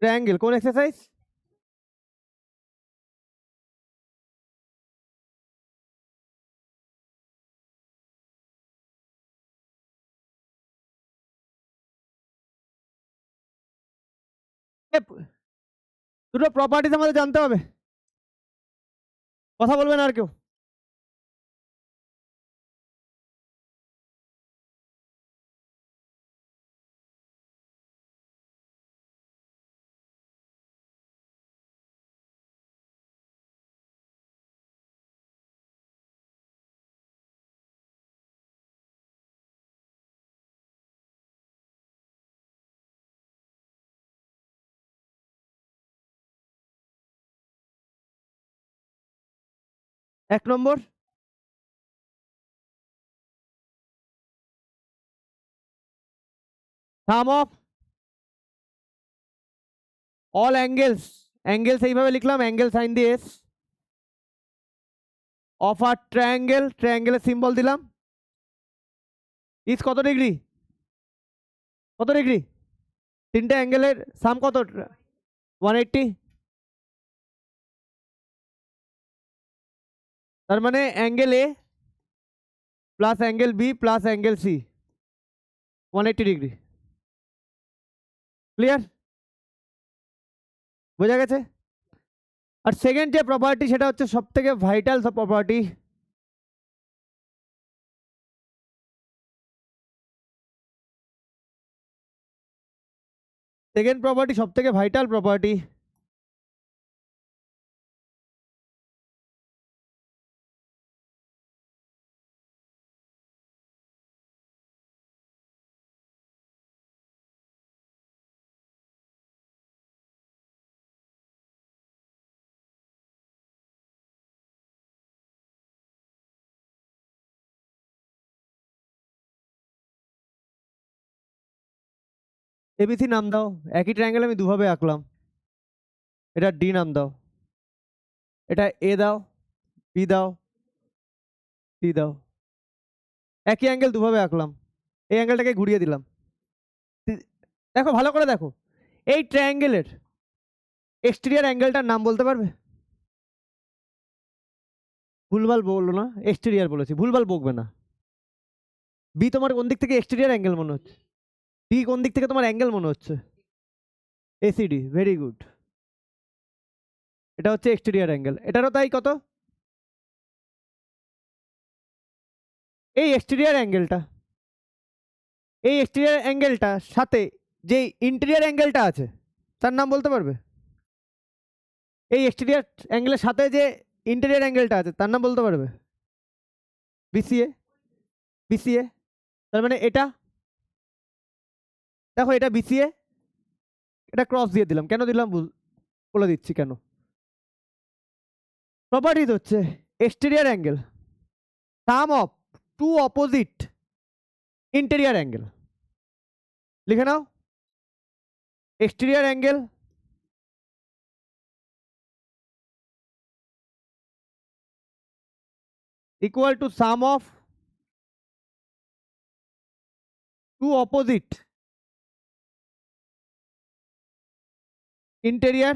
Triangle কোন exercise? দুটো properties আমাদের জানতে হবে, কথা বলবেন আর কেউ? এক নম্বর, sum of all angles, angles এইভাবে লিখলাম, অ্যাঙ্গেল সাইন দিয়ে এস, অফ আর ট্রায়াঙ্গেল, ট্রায়াঙ্গেলের সিম্বল দিলাম, ইস কত ডিগ্রি, কত ডিগ্রি, তিনটে অ্যাঙ্গেলের সাম কত, 180। তার মানে angle A plus angle B plus angle C 180 degree. Clear? বোঝা গেছে? আর সেকেন্ড যে প্রপার্টি সেটা হচ্ছে সব থেকে ভাইটাল সব প্রপার্টি, সেকেন্ড প্রপার্টি সব থেকে ভাইটাল প্রপার্টি, এবিসি নাম দাও, একই ট্রায়াঙ্গেল আমি দুভাবে আঁকলাম, এটা ডি নাম দাও, এটা এ দাও, বি দাও, সি দাও, একই অ্যাঙ্গেল দুভাবে আঁকলাম, এই অ্যাঙ্গেলটাকে ঘুরিয়ে দিলাম। দেখো ভালো করে দেখো, এই ট্রায়াঙ্গেলের এক্সটেরিয়র অ্যাঙ্গেলটার নাম বলতে পারবে? ভুলভাল বললো না, এক্সটেরিয়র বলেছি, ভুলভাল বকবে না। বি তোমার কোন দিক থেকে এক্সটেরিয়র অ্যাঙ্গেল মনে হচ্ছে? ডি কোন দিক থেকে তোমার অ্যাঙ্গেল মনে হচ্ছে? এসিডি, ভেরি গুড, এটা হচ্ছে এক্সটেরিয়র অ্যাঙ্গেল। এটারও তাই, কত? এই এক্সটেরিয়র অ্যাঙ্গেলটা, এই এক্সটেরিয়র অ্যাঙ্গেলটার সাথে যে ইন্টেরিয়র অ্যাঙ্গেলটা আছে তার নাম বলতে পারবে? এই এক্সটেরিয়র অ্যাঙ্গেলের সাথে যে ইন্টেরিয়র অ্যাঙ্গেলটা আছে তার নাম বলতে পারবে? BCA, BCA. তার মানে এটা, দেখো এটা বিসিএ, এটা ক্রস দিয়ে দিলাম, কেন দিলাম বলে দিচ্ছি কেন। প্রপার্টিজ হচ্ছে exterior angle sum of two opposite interior angle, লিখে নাও, exterior angle equal to sum of two opposite interior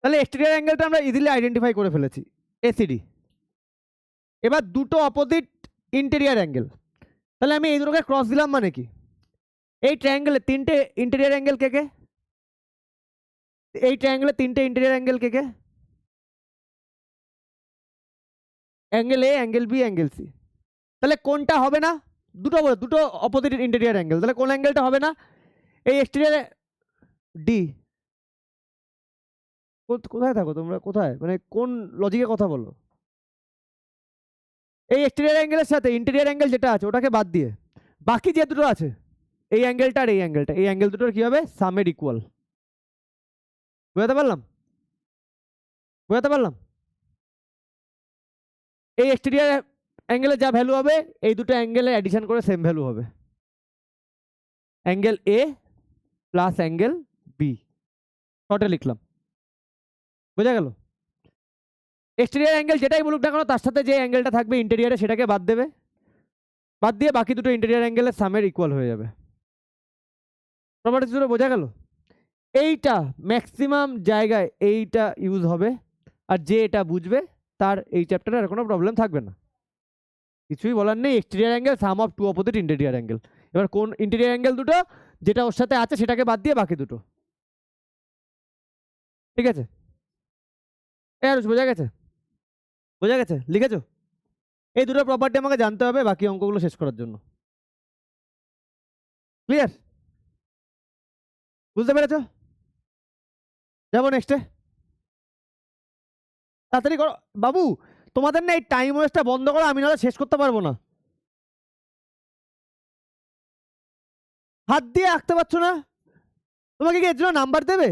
তাহলে এক্সটেরিয়র অ্যাঙ্গেলটা আমরা ইজিলি আইডেন্টিফাই করে ফেলেছি, এসিডি। এবার দুটো অপোজিট ইন্টেরিয়র অ্যাঙ্গেল, তাহলে আমি এই দুটোকে ক্রস দিলাম মানে কি? এই ট্রায়াঙ্গেলে তিনটে ইন্টেরিয়র অ্যাঙ্গেল কে কে? এই ট্রায়াঙ্গেলে তিনটে ইন্টেরিয়র অ্যাঙ্গেল কে কে? Angle A, angle B, angle C. তাহলে কোনটা হবে না? দুটো বলে, দুটো অপোজিট ইন্টেরিয়র অ্যাঙ্গেল, তাহলে কোন অ্যাঙ্গেলটা হবে না? এই এক্সটেরিয়র ডি। কোথায় থাকো তোমরা, কোথায় মানে কোন লজিকে কথা বলো? এই এক্সটেরিয়র অ্যাঙ্গেলের সাথে ইন্টেরিয়র অ্যাঙ্গেল যেটা আছে ওটাকে বাদ দিয়ে বাকি যে দুটো আছে, এই অ্যাঙ্গেলটা আর এই অ্যাঙ্গেলটা, এই অ্যাঙ্গেল দুটোর কি হবে? সামের ইকুয়াল। বুঝাতে পারলাম? বুঝাতে পারলাম? এই এক্সটেরিয়র অ্যাঙ্গেলে যা ভ্যালু হবে এই দুটো অ্যাঙ্গেলে অ্যাডিশন করে সেম ভ্যালু হবে, angle A plus angle B, শর্টে লিখলাম। বোঝা গেল? এক্সটেরিয়র অ্যাঙ্গেল যেটাই বলুক না কেন তার সাথে যে অ্যাঙ্গেলটা থাকবে ইন্টেরিয়রে সেটাকে বাদ দেবে, বাদ দিয়ে বাকি দুটো ইন্টেরিয়ার অ্যাঙ্গেলের সামের ইকুয়াল হয়ে যাবে। প্রপার্টিস দুটো বোঝা গেল? এইটা ম্যাক্সিমাম জায়গায় এইটা ইউজ হবে, আর যে এটা বুঝবে তার এই চ্যাপ্টারে আর কোনো প্রবলেম থাকবে না, কিছুই বলার নেই। Exterior angle sum of two opposite interior angle. এবার কোন ইন্টেরিয়ার অ্যাঙ্গেল দুটো, যেটা ওর সাথে আছে সেটাকে বাদ দিয়ে বাকি দুটো। ঠিক আছে? বোঝা গেছে? বোঝা গেছে? লিখেছো? এই দুটো প্রপার্টি আমাকে জানতে হবে বাকি অঙ্কগুলো শেষ করার জন্য। ক্লিয়ার? বুঝতে পেরেছো? যাবো নেক্সটে। তাড়াতাড়ি করো বাবু, তোমাদের না এই টাইম ওয়েস্টটা বন্ধ করো, আমি নাহলে শেষ করতে পারবো না। হাত দিয়ে আঁকতে পারছো না? তোমাকে কি এর জন্য নাম্বার দেবে?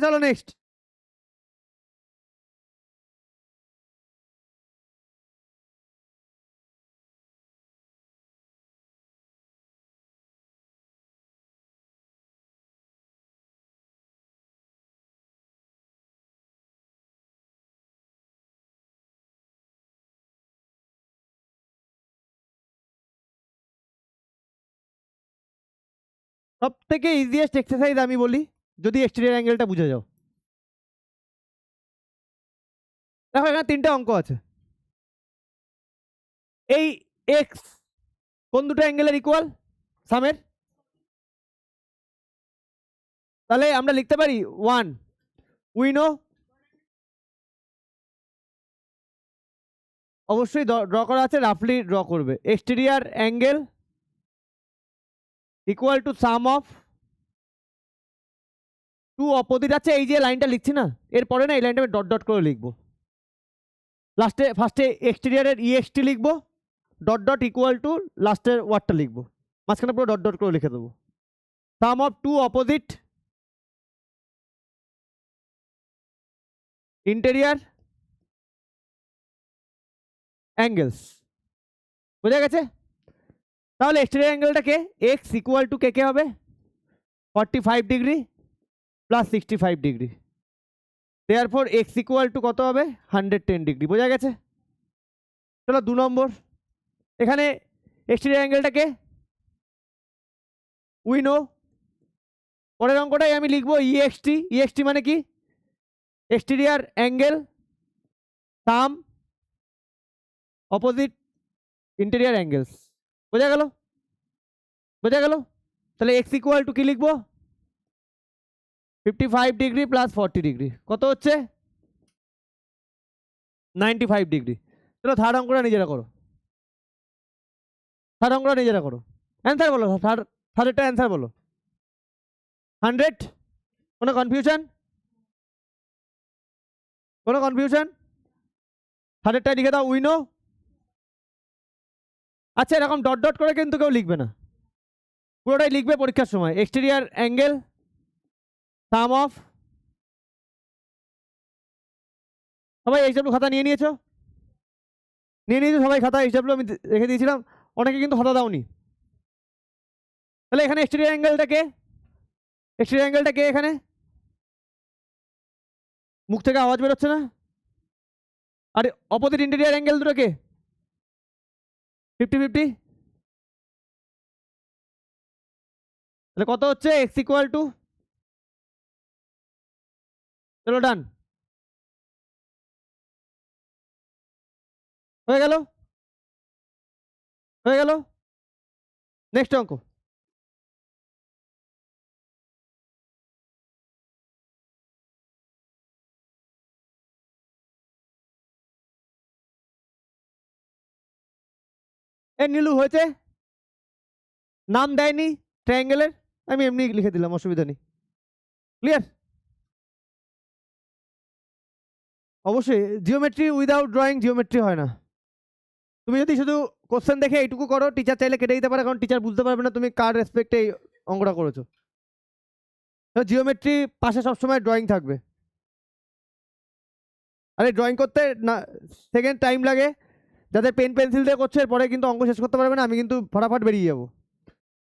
চলো নেক্সট। সব থেকে ইজিয়েস্ট এক্সারসাইজ আমি বলি, যদি এক্সটেরিয়র অ্যাঙ্গেলটা বুঝে যাও। দেখো এখানে তিনটে অঙ্ক আছে। এই এক্স কোন দুটো অ্যাঙ্গেলের ইকুয়াল? সামের। তাহলে আমরা লিখতে পারি 1 উই নো, অবশ্যই ড্র করা আছে, রাফলি ড্র করবে। Exterior angle equal to sum of two opposite. আছে এই যে লাইনটা লিখছি না, এরপরে না এই লাইনটা আমি ডট ডট করে লিখবো। লাস্টে ফার্স্টে এক্সটেরিয়রের ইএক্সটি লিখবো, ডট ডট ইকুয়াল টু লাস্টের ওয়ার্ডটা লিখবো, মাঝখানে পুরো ডট ডট করে লিখে দেবো। Sum of two opposite interior angles. বোঝা গেছে? তাহলে এক্সটেরিয়র অ্যাঙ্গেলটাকে এক্স ইকুয়াল টু কে কে হবে? 45 degree plus 65 degree. Therefore x equal to কত হবে? 110 ডিগ্রি। বোঝা গেছে? চলো 2 নম্বর। এখানে এক্সটেরিয়র অ্যাঙ্গেলটাকে উই নো। পরের অঙ্কটাই আমি লিখবো ইএক্সটি। ইএক্সটি মানে কি? এক্সটেরিয়র অ্যাঙ্গেল সাম অপোজিট ইন্টেরিয়র অ্যাঙ্গেলস। বোঝা গেল? বোঝা গেল? তাহলে এক্স ইকুয়াল টু কি লিখবো? 55 ডিগ্রি প্লাস 40 ডিগ্রি, কত হচ্ছে? 95 ডিগ্রি। চলো থার্ড অঙ্কটা নিজেরা করো। থার্ড অঙ্কটা নিজেরা করো। অ্যান্সার বলো, থার্ডেরটা অ্যান্সার বলো। 100? কোনো কনফিউশন? কোনো কনফিউশন? থার্ডেরটা লিখে দাও উইনো। আচ্ছা এরকম ডট ডট করে কিন্তু কেউ লিখবে না, পুরোটাই লিখবে পরীক্ষার সময়। এক্সটেরিয়র অ্যাঙ্গেল সাম অফ, সবাই এইচডব্লিউ খাতা নিয়ে নিয়েছো? নিয়ে নিয়েছো সবাই খাতা? এইচডব্লিউ আমি রেখে দিয়েছিলাম, অনেকে কিন্তু খাতা দাওনি। তাহলে এখানে এক্সটেরিয়র অ্যাঙ্গেলটাকে, এক্সটেরিয়র অ্যাঙ্গেলটাকে এখানে মুখ থেকে আওয়াজ বেরোচ্ছে না? আর অপোজিট ইন্টেরিয়র অ্যাঙ্গেল দুটোকে 50-50। তাহলে কত হচ্ছে? এক্স ইকুয়াল টু, চলো ডান, হয়ে গেল, হয়ে গেল। নেক্সট অঙ্ক। এ নীলু হয়েছে, নাম দেয়নি ট্রায়াঙ্গেলের, আমি এমনি লিখে দিলাম, অসুবিধা নেই। ক্লিয়ার? অবশ্যই জিওমেট্রি উইদাউট ড্রয়িং জিওমেট্রি হয় না। তুমি যদি শুধু কোশ্চেন দেখে এইটুকু করো, টিচার চাইলে কেটে দিতে পারে, কারণ টিচার বুঝতে পারবে না তুমি কার রেসপেক্টে এই অঙ্কটা করেছো। তো জিওমেট্রি পাশে সবসময় ড্রয়িং থাকবে। আরে ড্রয়িং করতে না সেকেন্ড টাইম লাগে, যাদের পেন পেন্সিল দিয়ে করছে এরপরে কিন্তু অঙ্ক শেষ করতে পারবে না, আমি কিন্তু ফটাফট বেরিয়ে যাবো।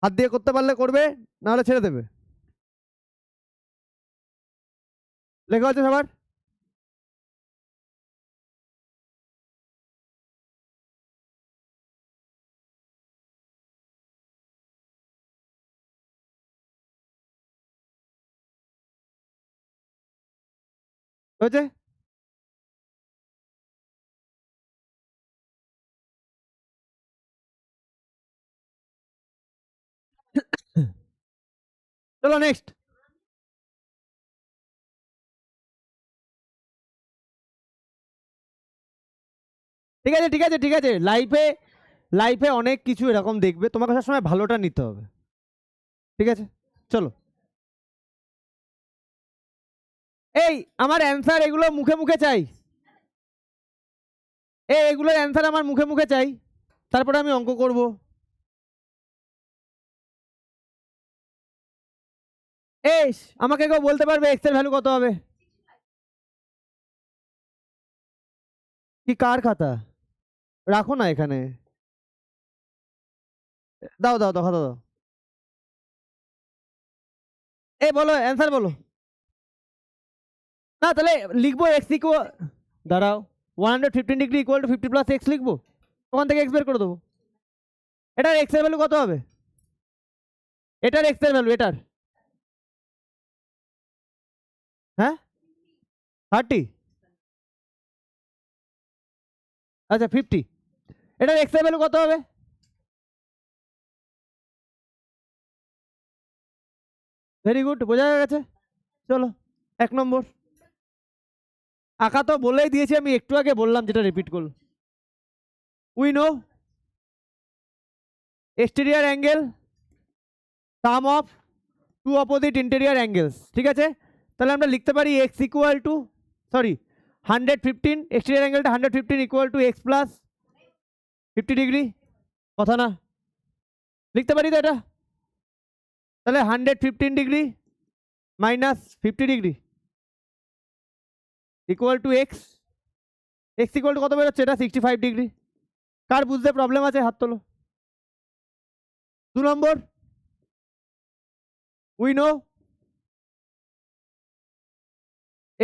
হাত দিয়ে করতে পারলে করবে, নাহলে ছেড়ে দেবে। লেখা আছে সবার? হয়েছে? চলো নেক্সট। ঠিক আছে ঠিক আছে ঠিক আছে, লাইফে লাইফে অনেক কিছু এরকম দেখবে, তোমাকে সবসময় ভালোটা নিতে হবে। ঠিক আছে, চলো। এই আমার অ্যান্সার এগুলো মুখে মুখে চাই। এগুলোর অ্যান্সার আমার মুখে মুখে চাই, তারপরে আমি অঙ্ক করব। এই আমাকে কেউ বলতে পারবে এক্স এর ভ্যালু কত হবে? কি কার খাতা? রাখো না এখানে। দাও দাও দাও খাতা দাও। বলো অ্যান্সার বলো। না তাহলে লিখবো এক্স ইকুয়াল, দাঁড়াও, 115 degree equal two 50 plus x লিখবো, ওখান থেকে এক্স বের করে দেবো। এটার এক্স এর ভ্যালু কত হবে? এটার এক্স এর ভ্যালু এটার, হ্যাঁ 30, আচ্ছা 50, এটার এক্স এর ভ্যালু কত হবে? ভেরি গুড, বোঝা গেছে। চলো 1 নম্বর। আঁকা তো বলেই দিয়েছি আমি, একটু আগে বললাম, যেটা রিপিট করল। We know exterior angle sum of two opposite interior angles, ঠিক আছে? তাহলে আমরা লিখতে পারি x equal to, sorry 115, exterior অ্যাঙ্গেলটা 115 equal to x plus 50 degree, কথা না? লিখতে পারি তো এটা? তাহলে 115 degree minus 50 degree equal to x, x equal to কত বেরোচ্ছে? এটা 65 ডিগ্রি। কার বুঝতে প্রবলেম আছে হাত তোলো। 2 নম্বর, we know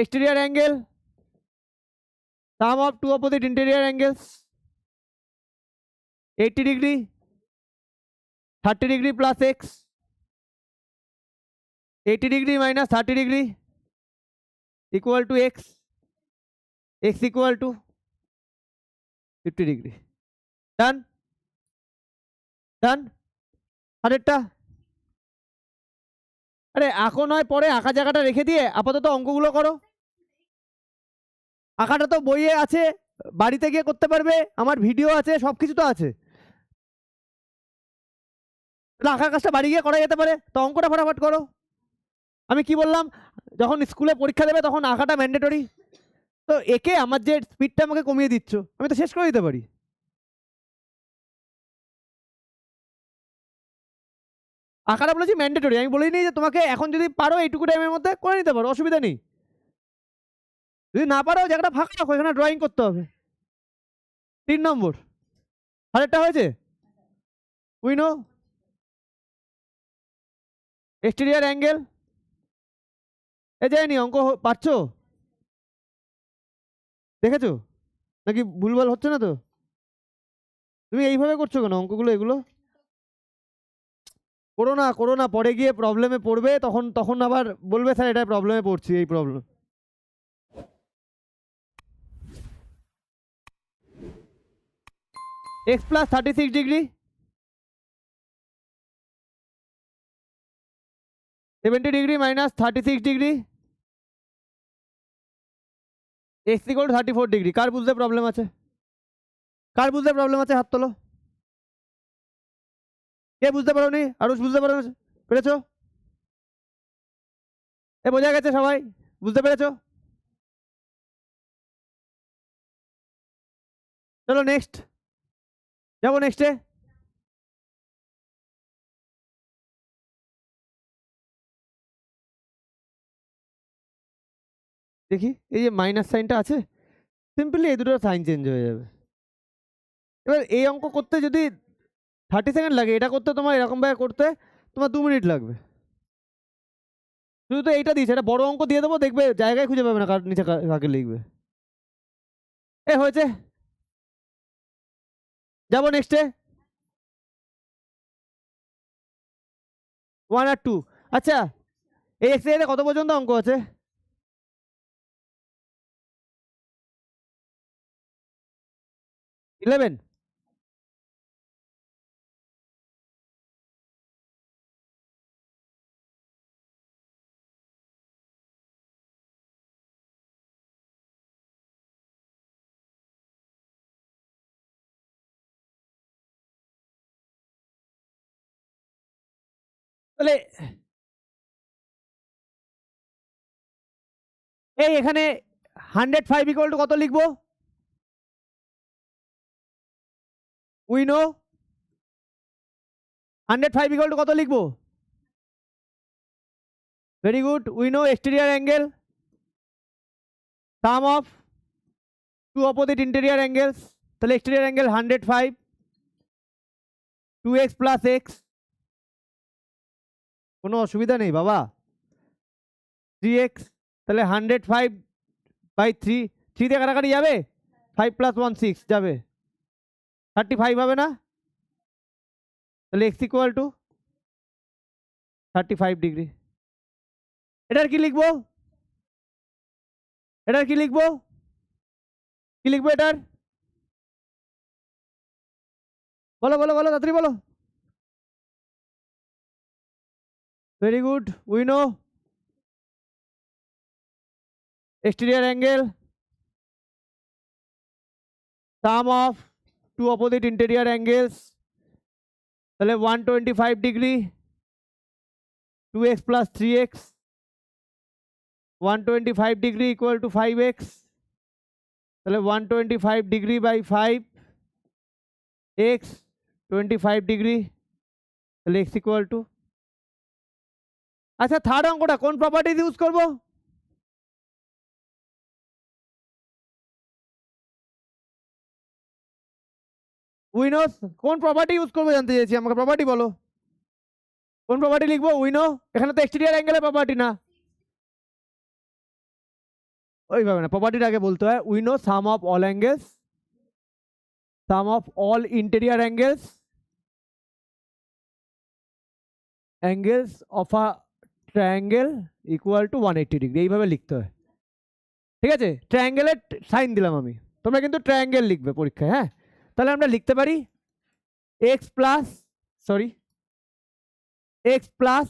exterior angle sum of two opposite interior angles 80 degree, 30 degree plus x, 80 degree minus 30 degree equal to x, x equal to 50 degree. Done done. আরেকটা, আরে আঁকো নয়, পরে আঁকা জায়গাটা রেখে দিয়ে আপাতত অঙ্কগুলো করো। আঁকাটা তো বইয়ে আছে, বাড়িতে গিয়ে করতে পারবে, আমার ভিডিও আছে, সব কিছু তো আছে। তাহলে আঁকার কাজটা বাড়ি গিয়ে করা যেতে পারে, তো অঙ্কটা ফটাফট করো। আমি কি বললাম, যখন স্কুলে পরীক্ষা দেবে তখন আঁকাটা ম্যান্ডেটরি, তো একে আমার যে স্পিডটা আমাকে কমিয়ে দিচ্ছ, আমি তো শেষ করে দিতে পারি। আঁকাটা বলেছি ম্যান্ডেটরি, আমি বলিনি যে তোমাকে এখন যদি পারো এইটুকু টাইমের মধ্যে করে নিতে পারো, অসুবিধা নেই। যদি না পারো জায়গাটা ফাঁকা রাখো, এখানে ড্রয়িং করতে হবে। 3 নম্বর, আরেকটা হয়েছে, উই নো এক্সটেরিয়ার অ্যাঙ্গেল, এ যায়নি অঙ্ক পারছো? দেখেছো নাকি ভুলভাল হচ্ছে না তো? তুমি এইভাবে করছো কেন অঙ্কগুলো? এগুলো করো না করো না, পরে গিয়ে প্রবলেমে পড়বে, তখন তখন আবার বলবে স্যার এটা প্রবলেমে পড়ছি, এই problem. X plus 36 degree 70 degree minus 36 degree x equal to 34 degree. কার বুঝতে প্রবলেম আছে? কার বুঝতে প্রবলেম আছে হাত তোলো। কে বুঝতে পারো নি? আরুষ বুঝতে পারো পেরেছো? বোঝা গেছে সবাই? বুঝতে পেরেছো? চলো নেক্সট, যাবো নেক্সটে। দেখি এই যে মাইনাস সাইনটা আছে, সিম্পলি এই দুটো সাইন চেঞ্জ হয়ে যাবে। এবার এই অঙ্ক করতে যদি 30 সেকেন্ড লাগে, এটা করতে তোমার এরকম ভাবে করতে তোমার 2 মিনিট লাগবে। শুধু তো এইটা দিয়েছে, এটা বড় অঙ্ক দিয়ে দেবো, দেখবে জায়গায় খুঁজে পাবে না কার নিচে কাকে লিখবে। হয়েছে, যাবো নেক্সটে। 1 আর 2, আচ্ছা এই এক্সারসাইজে কত পর্যন্ত অঙ্ক আছে? 11। তাহলে এই এখানে 105 ইকুয়াল টু কত লিখবো? উই নো 105 ইকুয়াল টু কত লিখবো? Very good. We know exterior angle sum of two opposite interior angles. তাহলে exterior angle 105 2x plus x, কোনো অসুবিধা নেই বাবা, 3x। তাহলে 105/3, 3 দিয়ে কাটাকাটি যাবে, 5 + 1 6 যাবে, 35 হবে না? তাহলে x ইকুয়াল টু 35 ডিগ্রি। এটার কি লিখবো? এটার কি লিখবো? কি লিখবো এটার? বলো বলো বলো, তাড়াতাড়ি বলো। Very good. We know exterior angle sum of two opposite interior angles, তাহলে 125 degree, 2x plus 3x, 125 degree equal to 5x, তাহলে 125 ডিগ্রি by 5 x 25 ডিগ্রি, তাহলে x equal to। আচ্ছা থার্ড অঙ্কটা কোন প্রপার্টিজ ইউজ করব? উইনোস কোন প্রপার্টি ইউজ করবো জানতে চাইছি, আমাকে প্রপার্টি বলো। কোন প্রপার্টি লিখবো? উইনো, এখানে তো এক্সটেরিয়র অ্যাঙ্গেলের প্রপার্টি না, ওইভাবে না, প্রপার্টিটা আগে বলতে হয়। We know sum of all angles, sum of all interior angles, angles of a triangle equal to 180 degree, এইভাবে লিখতে হয়। ঠিক আছে, ট্রায়াঙ্গেলের সাইন দিলাম আমি, তোমরা কিন্তু ট্রায়াঙ্গেল লিখবে পরীক্ষায়, হ্যাঁ। তাহলে আমরা লিখতে পারি x plus x plus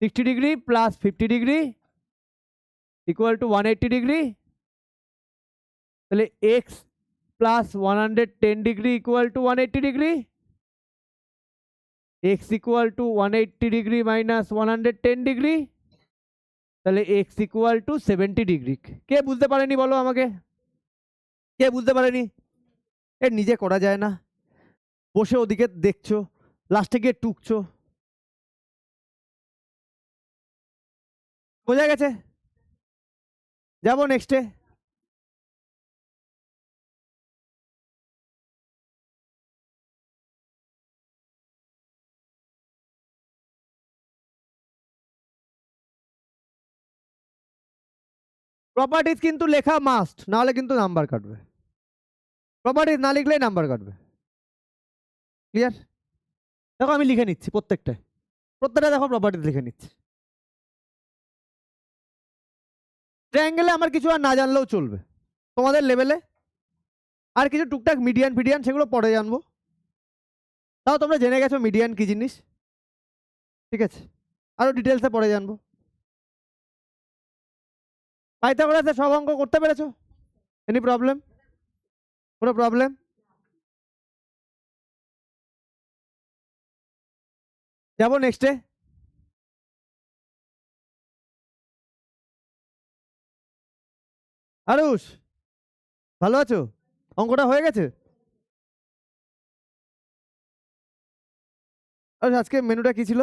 60 degree plus 50 degree equal to 180 degree, তাহলে x plus 110 degree equal to 180 degree, x equal to 180 degree minus 110 degree, তাহলে এক্স ইকুয়াল টু 70 ডিগ্রি। কে বুঝতে পারেনি বলো আমাকে, কে বুঝতে পারেনি? এ নিজে করা যায় না, বসে ওদিকে দেখছো, লাস্টে গিয়ে টুকছো। বোঝা গেছে? যাবো নেক্সটে। প্রপার্টিজ কিন্তু লেখা মাস্ট, নাহলে কিন্তু নাম্বার কাটবে। প্রপার্টিজ না লিখলেই নাম্বার কাটবে। ক্লিয়ার? দেখো আমি লিখে নিচ্ছি প্রত্যেকটা দেখো প্রপার্টিজ লিখে নিচ্ছি। ট্রায়াঙ্গেলে আমার কিছু আর না জানলেও চলবে তোমাদের লেভেলে, আর কিছু টুকটাক মিডিয়ান ফিডিয়ান সেগুলো পরে জানবো। তাও তোমরা জেনে গেছো মিডিয়ান কি জিনিস, ঠিক আছে, আরো ডিটেলসে পরে জানবো। পাইথাগোরাসের সব অঙ্ক করতে পেরেছো? Any problem? কোনো প্রবলেম? যাবো নেক্সটে। আরুষ ভালো আছো? অঙ্কটা হয়ে গেছে? আরুষ আজকে মেনুটা কি ছিল?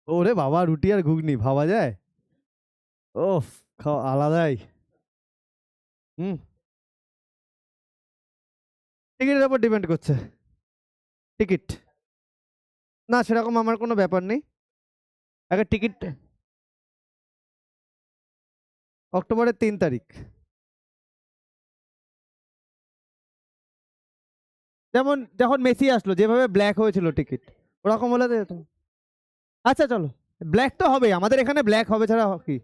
ওরে বাবা, রুটি আর ঘুগনি ভাবা যায়? ওফ, খাওয়া আলাদাই। হুম, টিকিটের উপর ডিপেন্ড করছে। টিকিট না, সেরকম আমার কোনো ব্যাপার নেই। আগে টিকিট অক্টোবরের 3 তারিখ, যেমন যখন মেসি আসলো যেভাবে ব্ল্যাক হয়েছিল টিকিট, ওরকম হলে তো যেত। আচ্ছা চলো, ব্ল্যাক তো হবে, আমাদের এখানে ব্ল্যাক হবে ছাড়া কি।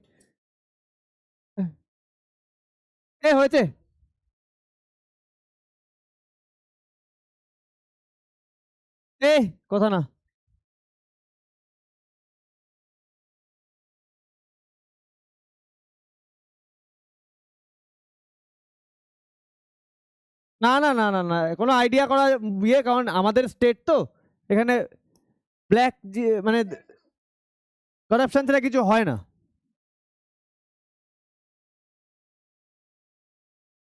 হয়েছে? কথা না। না না না না না, কোনো আইডিয়া করা কারণ আমাদের স্টেট তো এখানে ব্ল্যাক মানে করাপশন ছাড়া কিছু হয় না।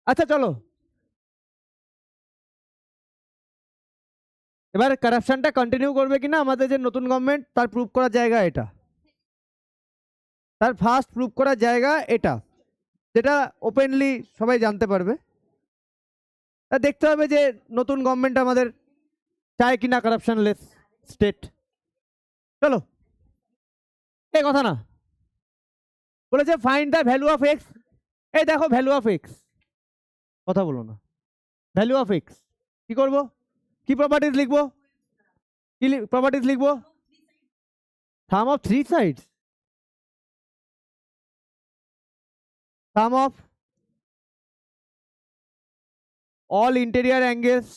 আচ্ছা চলো, এবার কারাপশনটা কন্টিনিউ করবে কিনা আমাদের যে নতুন গভর্নমেন্ট, তার প্রুভ করার জায়গা এটা, তার ফার্স্ট প্রুভ করার জায়গা এটা, যেটা ওপেনলি সবাই জানতে পারবে। দেখতে হবে যে নতুন গভর্নমেন্ট আমাদের চায় কিনা কারাপশন লেস স্টেট। চলো, কথা না, বলেছে find the value of x. এই দেখো ভ্যালু অফ এক্স, কথা বলো না। ভ্যালু অফ এক্স কি করব, কি প্রপার্টিজ লিখবো, কি প্রপার্টিজ লিখবো? Sum of three sides, sum of all interior angles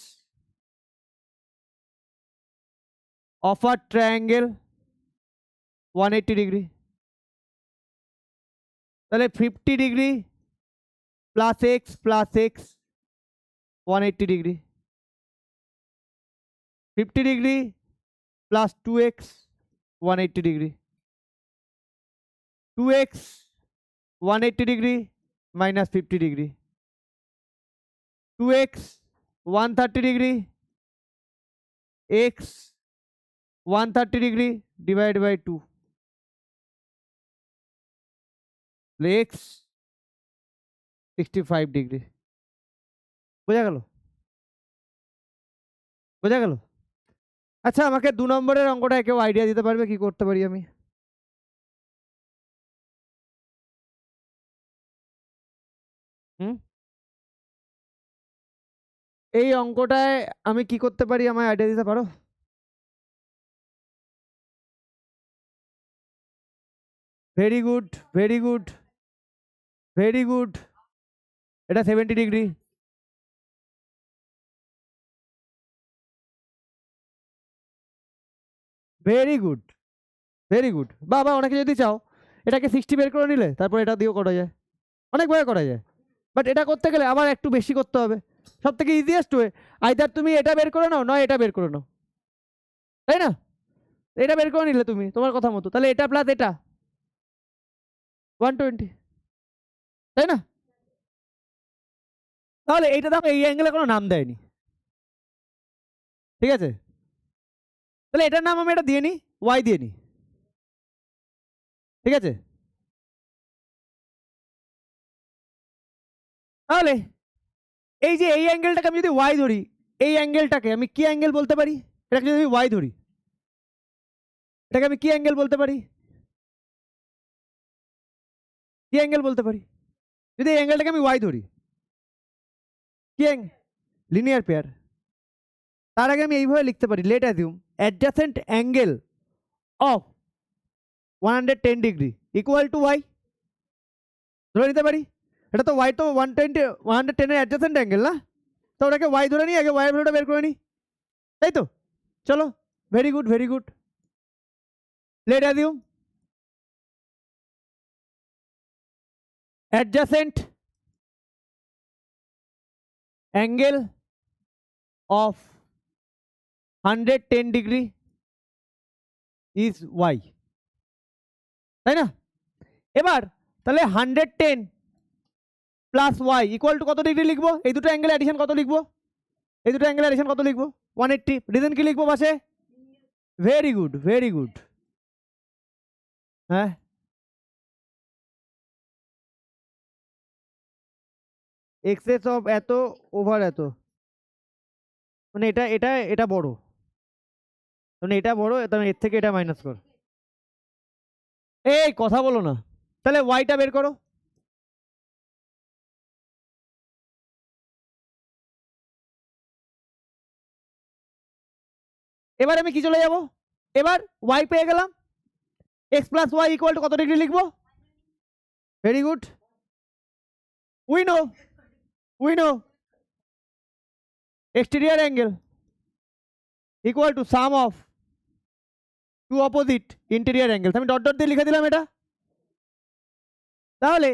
of a triangle 180 degree, তাহলে 50 degree plus X 180 degree, 50 degree plus 2x 180 degree, 2x 180 degree minus 50 degree, 2x 130 degree, x 130 degree divide by 2, x 65 degree. বোঝা গেল? বোঝা গেল? আচ্ছা আমাকে 2 নম্বরের অঙ্কটা কেউ আইডিয়া দিতে পারবে কি করতে পারি আমি? এই অঙ্কটায় আমি কি করতে পারি, আমায় আইডিয়া দিতে পারো? Very good, very good, very good. এটা 70 degree. Very good, very good. বাবা অনেকে যদি চাও এটাকে 60 বের করে নিলে তারপর এটা দিয়েও করা যায়, অনেকভাবে করা যায়। বাট এটা করতে গেলে আবার একটু বেশি করতে হবে। সব থেকে ইজিয়েস্ট ওয়ে, আইদার তুমি এটা বের করে নাও, নয় এটা বের করে নাও, তাই না? এটা বের করে নিলে তুমি তোমার কথা মতো, তাহলে এটা প্লাস এটা 120, তাই না? তাহলে এইটা দেখো এই অ্যাঙ্গেলে কোনো নাম দেয়নি, ঠিক আছে? তাহলে এটার নাম আমি এটা দিয়ে নিই, ওয়াই দিয়ে নিই, ঠিক আছে? তাহলে এই যে এই অ্যাঙ্গেলটাকে আমি যদি ওয়াই ধরি, এই অ্যাঙ্গেলটাকে আমি কি অ্যাঙ্গেল বলতে পারি? এটাকে যদি আমি ওয়াই ধরি, এটাকে আমি কি অ্যাঙ্গেল বলতে পারি? কি অ্যাঙ্গেল বলতে পারি যদি এই অ্যাঙ্গেলটাকে আমি ওয়াই ধরি? কি লিনিয়ার পেয়ার। তার আগে আমি এইভাবে লিখতে পারি, let assume adjacent angle of 110 degree equal to Y, ধরে নিতে পারি। এটা তো ওয়াই তো 110 এর অ্যাডজাসেন্ট অ্যাঙ্গেল না, তো ওটাকে ওয়াই ধরে নিই, আগে ওয়াই এর ভ্যালুটা বের করে নিই, তাই তো? চলো, very good, very good. Let assume adjacent angle of 110 degree is y, তাই না? এবার তাহলে 110 প্লাস ওয়াই ইকুয়াল টু কত ডিগ্রি লিখবো? এই দুটো অ্যাঙ্গেল অ্যাডিশন কত লিখবো? এই দুটো অ্যাঙ্গেল অ্যাডিশন কত লিখবো? 180। রিজন কি লিখবো পাশে? Very good, very good. হ্যাঁ, এক্সেস অফ এত ওভার এত, মানে এটা এটা এটা বড়, মানে এটা বড়, তাহলে এর থেকে এটা মাইনাস কর। এই কথা বলো না, তাহলে ওয়াইটা বের করো। এবার আমি কি চলে যাব, এবার ওয়াই পেয়ে গেলাম, X plus Y equal to কত ডিগ্রি লিখবো? Very good, we know we know exterior angle equal to sum of two opposite interior angles. আমি ডট ডট দিয়ে লিখে দিলাম এটা। তাহলে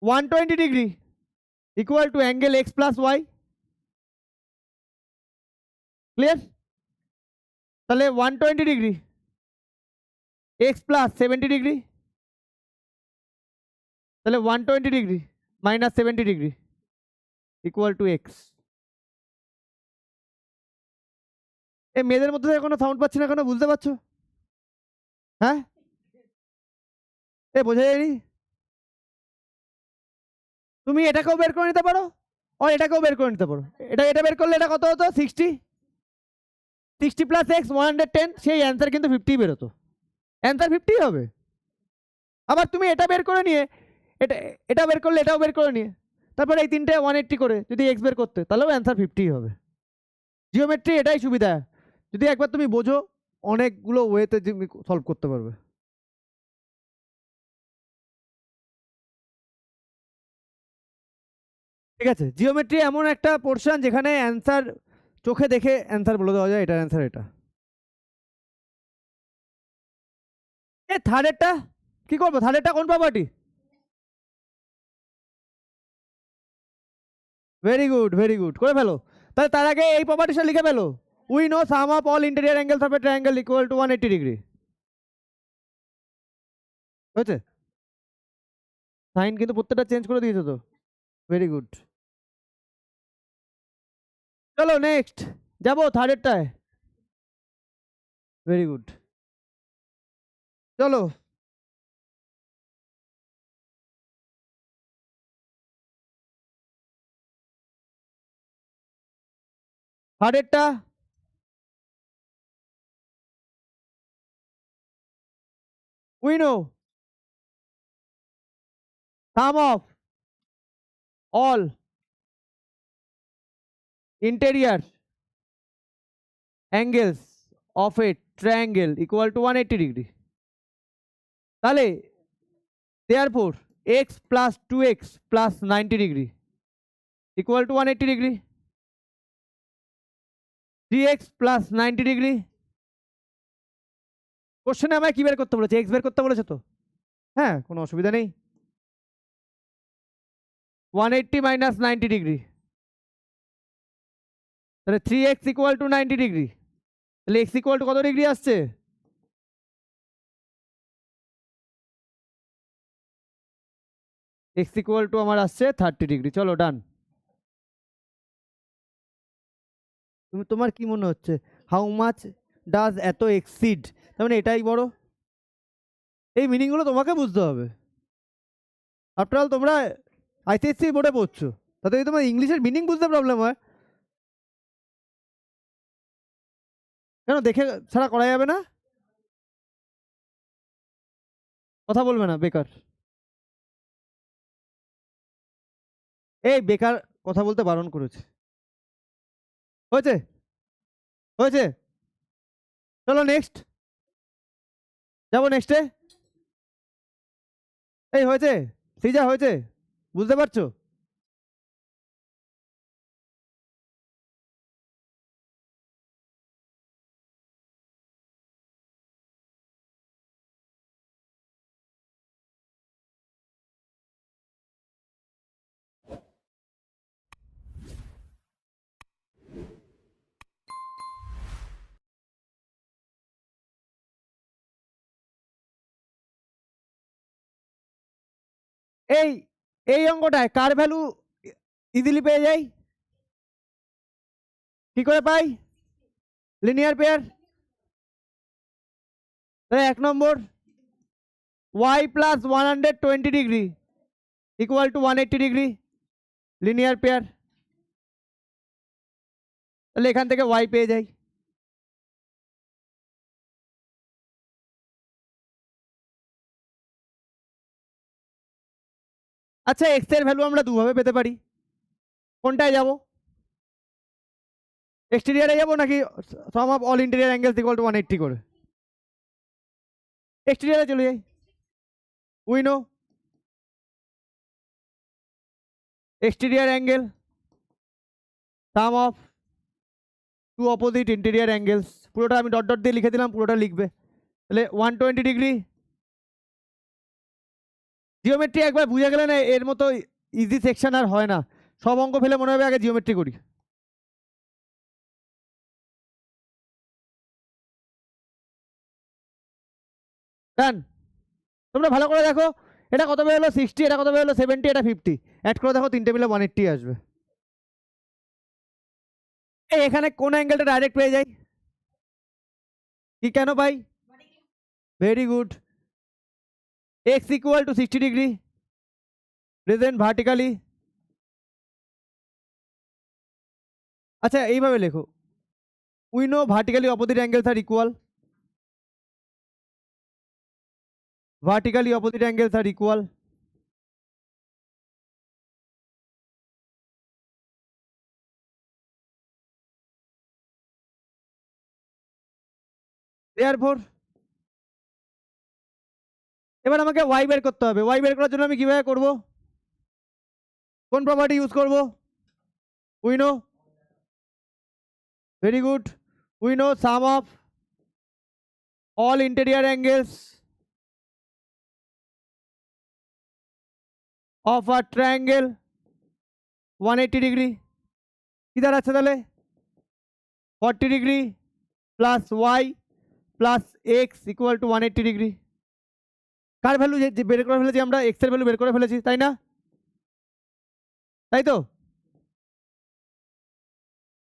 120 degree equal to angle x plus y. Clear? তাহলে 120 degree x plus 70 degree, তাহলে 120 degree minus 70 degree equal to x. এই মেয়েদের মধ্যে কোনো সাউন্ড পাচ্ছি না কেন, বুঝতে পারছো? হ্যাঁ, এ বোঝা যায়নি? তুমি এটাকেও বের করে নিতে পারো আর এটাকেও বের করে নিতে পারো। এটা বের করলে এটা কত হতো? 60 প্লাস এক্স 110, সেই অ্যান্সার কিন্তু 50 বেরোতো। অ্যান্সার 50 হবে। আবার তুমি এটা বের করে নিয়ে এটা বের করলে এটাও বের করে নিয়ে তারপরে এই তিনটে 180 করে যদি এক্স বের করতে, তাহলেও অ্যান্সার 50 হবে। জিওমেট্রি এটাই সুবিধা, যদি একবার তুমি বোঝো অনেকগুলো ওয়েতে তুমি সলভ করতে পারবে। ঠিক আছে, জিওমেট্রি এমন একটা পোর্শন যেখানে অ্যান্সার চোখে দেখে অ্যান্সার বলে দেওয়া যায়, এটার অ্যান্সার এটা। এ থার্ডেরটা কি করবো? থার্ডেরটা কোন property? Very good, very good, করে ফেলো। তাহলে তার আগে এই প্রপার্টিটা লিখে ফেলো। We know sum of all interior angles of a triangle equal to 180 degree. হয়েছে? সাইন কিন্তু প্রত্যেকটা চেঞ্জ করে দিয়েছো তো। Very good. চলো নেক্সট যাবো থার্ডেরটায়। ভেরি গুড, চলো। থার্ডেরটা we know sum of all interior angles of a triangle equal to 180 degree. তাহলে therefore x plus 2x plus 90 degree equal to 180 degree. 3x plus 90 degree. কোশ্চেনে আমায় কি বের করতে বলেছে? x বের করতে বলেছে তো। হ্যাঁ, কোনো অসুবিধা নেই। 180 minus 90 degree, তাহলে 3x equal to 90 degree। তাহলে x equal to কত ডিগ্রি আসছে? x equal to আমার আসছে 30 ডিগ্রি। চলো ডান। তোমার কি মনে হচ্ছে হাউ মাচ ডাজ এত এক্সিড, তার মানে এটাই বড়? এই মিনিংগুলো তোমাকে বুঝতে হবে। আফটার অল তোমরা আইসিএসসি বোর্ডে পড়ছো, তাতে যদি তোমার ইংলিশের মিনিং বুঝতে প্রবলেম হয়, কেন দেখে ছাড়া করা যাবে না? কথা বলবে না, বেকার। এই বেকার কথা বলতে বারণ করেছে। হয়েছে? হয়েছে? চলো নেক্সট যাবো। নেক্সটে এই হয়েছে, সিজা হয়েছে, বুঝতে পারছো? এই এই অঙ্কটায় কার ভ্যালু ইজিলি পেয়ে যাই? কি করে পাই? Linear pair. তাহলে 1 নম্বর y plus 120 degree equal to 180 degree, linear pair. তাহলে এখান থেকে y পেয়ে যাই। আচ্ছা, এক্স এর ভ্যালু আমরা দুভাবে পেতে পারি, কোনটায় যাব? এক্সটেরিয়ারে যাব নাকি sum of all interior angles equal to 180 করে? এক্সটেরিয়ারে চলে যাই। We know exterior angle, sum of two opposite interior angles, পুরোটা আমি ডট ডট দিয়ে লিখে দিলাম, পুরোটা লিখবে। তাহলে 120 ডিগ্রি। জিওমেট্রি একবার বুঝে গেলে না এর মতো ইজি সেকশন আর হয় না, সব অঙ্ক ফেলে মনে হবে আগে জিওমেট্রি করি। ডান। তোমরা ভালো করে দেখো, এটা কত বেরোলো 60, এটা কত বেরোলো 70, এটা 50, অ্যাড করে দেখো তিনটে মিলে 180 আসবে। এই এখানে কোন অ্যাঙ্গেলটা ডাইরেক্ট পেয়ে যাই? কি কেন পাই? Very good. X equal to 60 degree present vertically. আচ্ছা এইভাবে লেখো, we know vertically opposite angles R equal, vertically opposite angles R equal. Therefore এবার আমাকে ওয়াই বের করতে হবে। ওয়াই বের করার জন্য আমি কিভাবে করব? কোন প্রপার্টি ইউজ করব? We know, very good, we know sum of all interior angles of a triangle 180 degree. কি দাঁড়াচ্ছে তাহলে? 40 degree plus y plus x equal to 180 degree. কার ভ্যালু যে বের করে ফেলেছি আমরা? এক্স এর ভ্যালু বের করে ফেলেছি, তাই না? তাই তো,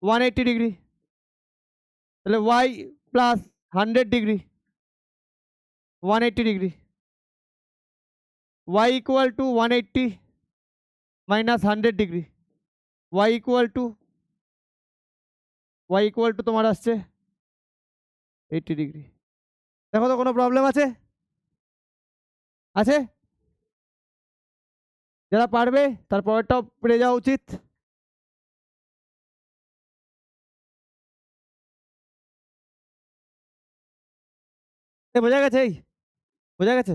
180 ডিগ্রি। তাহলে y plus 100 degree 180 degree, y equal to 180 minus 100 degree, y equal to তোমার আসছে 80 ডিগ্রি। দেখো তো কোনো প্রবলেম আছে? আছে? যারা পারবে তার পরেরটাও পেরে যাওয়া উচিত। বোঝা গেছে? এই বোঝা গেছে?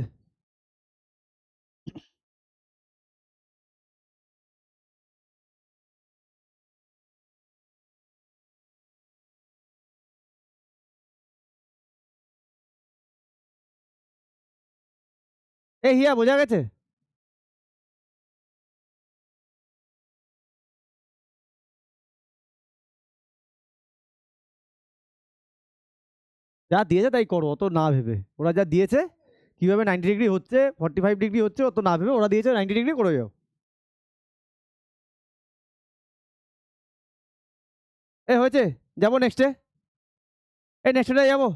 এই হিয়া বোঝা গেছে? যা দিয়েছে তাই করো, অত না ভেবে। ওরা যা দিয়েছে কিভাবে 90 ডিগ্রি হচ্ছে 45 ডিগ্রি হচ্ছে অত না ভেবে, ওরা দিয়েছে 90 ডিগ্রি করে যাও। এ হয়েছে, যাবো নেক্সটে। এই নেক্সটে যাবো।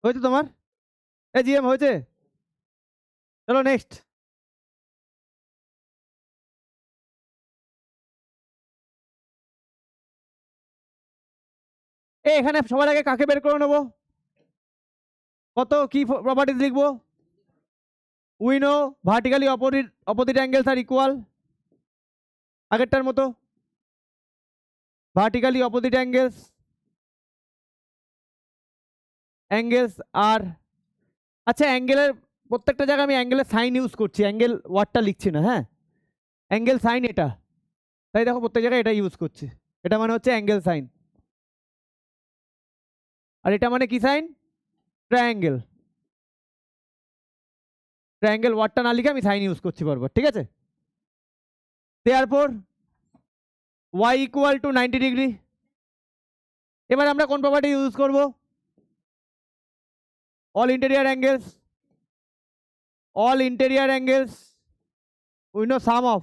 হয়েছে তোমার? এ জিএম হয়েছে? চলো নেক্সট। এখানে সবার আগে কাকে বের করে নেবো? কত কি প্রপার্টিজ লিখবো? We know vertically opposite angles R equal, আগেরটার মতো ভার্টিক্যালি অপোজিট অ্যাঙ্গেলস আর, আচ্ছা অ্যাঙ্গেলের প্রত্যেকটা জায়গায় আমি অ্যাঙ্গেলের সাইন ইউজ করছি, অ্যাঙ্গেল ওয়ার্ডটা লিখছি না। হ্যাঁ, অ্যাঙ্গেল সাইন এটা, তাই দেখো প্রত্যেক জায়গায় এটা ইউজ করছি। এটা মানে হচ্ছে অ্যাঙ্গেল সাইন, আর এটা মানে কি সাইন? ট্রায়াঙ্গেল। ট্রায়াঙ্গেল ওয়ার্ডটা না লিখে আমি সাইন ইউজ করছি বারবার, ঠিক আছে? Therefore y equal to 90 degree. এবার আমরা কোন প্রপার্টি ইউজ করব? All interior angles we know sum of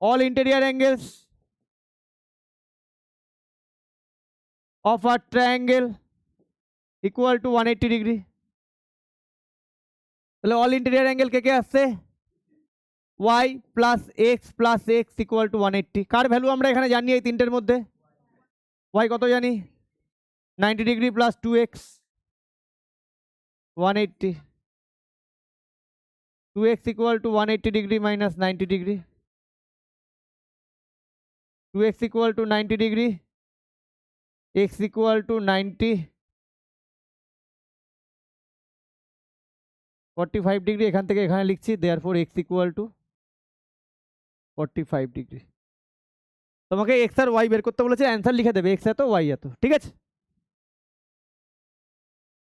all interior angles of a triangle equal to 180 degree. তাহলে অল ইন্টেরিয়ার অ্যাঙ্গেল কে কে আসছে? y plus x equal to 180। কার value আমরা এখানে জানি এই তিনটের মধ্যে? y কত জানি? 90 degree plus 2x 180, 2x equal to 180 degree minus 90 degree, 2x equal to 90 degree x equal to 90, 45 degree, এখান থেকে এখানে লিখছি, therefore x equal two 45 degree. তোমাকে এক্স আর ওয়াই বের করতে বলেছে, অ্যান্সার লিখে দেবে, এক্স এত ওয়াই এত, ঠিক আছে?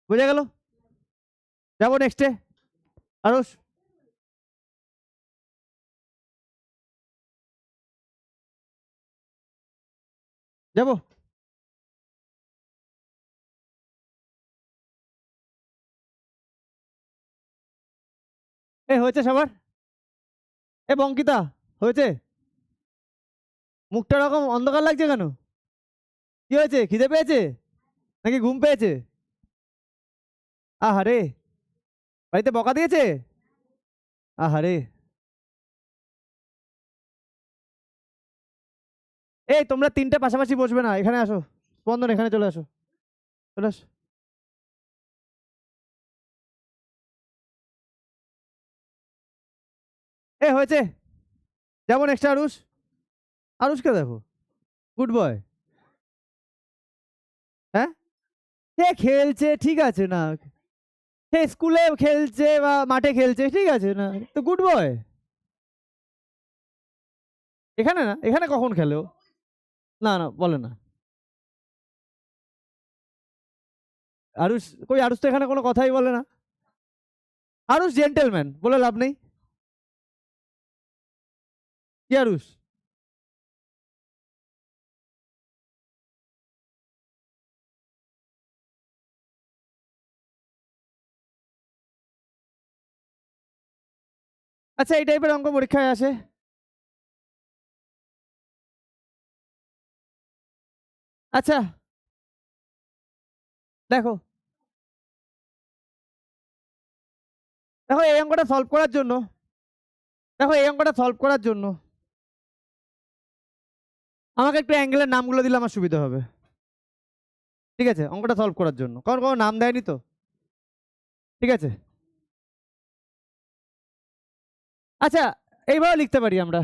বুঝে গেল? যাবো নেক্সটে। আরুষ, যাবো। এ হয়েছে সবার? এ বঙ্কিতা, হয়েছে? মুখটা রকম অন্ধকার লাগছে কেন? কি হয়েছে, খিদে পেয়েছে নাকি ঘুম পেয়েছে? আহারে, বাড়িতে বকা দিয়েছে? আহারে। এই তোমরা তিনটে পাশাপাশি বসবে না, এখানে আসো। স্পন্দন, এখানে চলে আসো, চলে আসো। এ হয়েছে, যাবো নেক্সট। আরুষ, আরুষকে দেখো, গুড বয়। হ্যাঁ, সে খেলছে, ঠিক আছে না? সে স্কুলে খেলছে বা মাঠে খেলছে, ঠিক আছে না? তো গুড বয়। এখানে না, এখানে কখন খেলো? না না, বলে না। আরুষ কই? আরুষ তো এখানে কোনো কথাই বলে না। আরুষ জেন্টেলম্যান, বলে লাভ নেই। কি আরুষ? আচ্ছা, এই টাইপের অঙ্ক পরীক্ষায় আসে। আচ্ছা, দেখো, দেখো এই অঙ্কটা সলভ করার জন্য, দেখো এই অঙ্কটা সলভ করার জন্য আমাকে একটু অ্যাঙ্গেলের নামগুলো দিলে আমার সুবিধা হবে, ঠিক আছে? অঙ্কটা সলভ করার জন্য, কারণ কোনো নাম দেয়নি তো, ঠিক আছে? আচ্ছা, এইভাবে লিখতে পারি আমরা,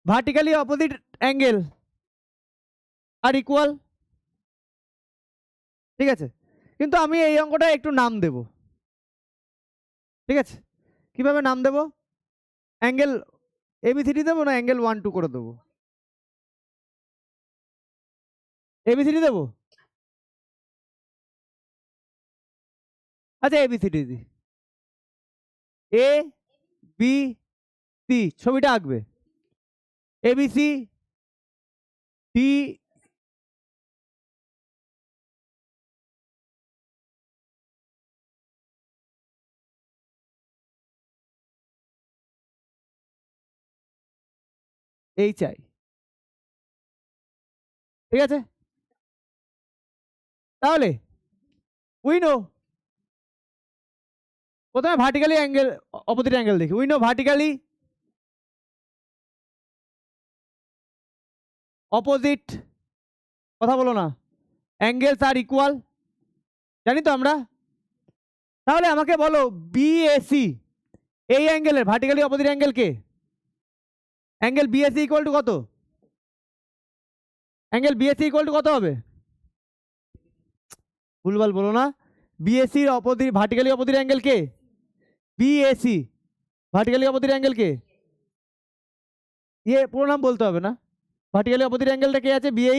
ভার্টিক্যালি অপোজিট অ্যাঙ্গেল আর ইকুয়াল, ঠিক আছে? কিন্তু আমি এই অঙ্কটা একটু নাম দেব, ঠিক আছে? কিভাবে নাম দেব? অ্যাঙ্গেল এবিসিডি দেবো না অ্যাঙ্গেল 1 2 করে দেবো? এবিসিডি দেবো। আচ্ছা, ABCD the, A B C, ছবিটা আঁকবে, এবিসি ডি, এইচ আই, ঠিক আছে? তাহলে উই নো, প্রথমে ভার্টিক্যালি অ্যাঙ্গেল, অপোজিট অ্যাঙ্গেল দেখি। উই নো ভার্টিক্যালি অপোজিট, কথা বলো না, অ্যাঙ্গেলস আর ইকুয়াল, জানি তো আমরা। তাহলে আমাকে বলো বিএসি, এই অ্যাঙ্গেলের ভার্টিক্যালি অপোজিট অ্যাঙ্গেল কে? অ্যাঙ্গেল বিএসি ইকুয়াল টু কত? অ্যাঙ্গেল বিএসি ইকুয়াল টু কত হবে? ভুলভাল বলো না। বিএসির অপোজিট, ভার্টিক্যালি অপোজিট অ্যাঙ্গেল কে? বিএসি, ভার্টিক্যালি অপোজিট অ্যাঙ্গেল কে? ইয়ে পুরো নাম বলতে হবে না। ভার্টিক্যালি অপোজিট অ্যাঙ্গেলটা কে আছে বিএ?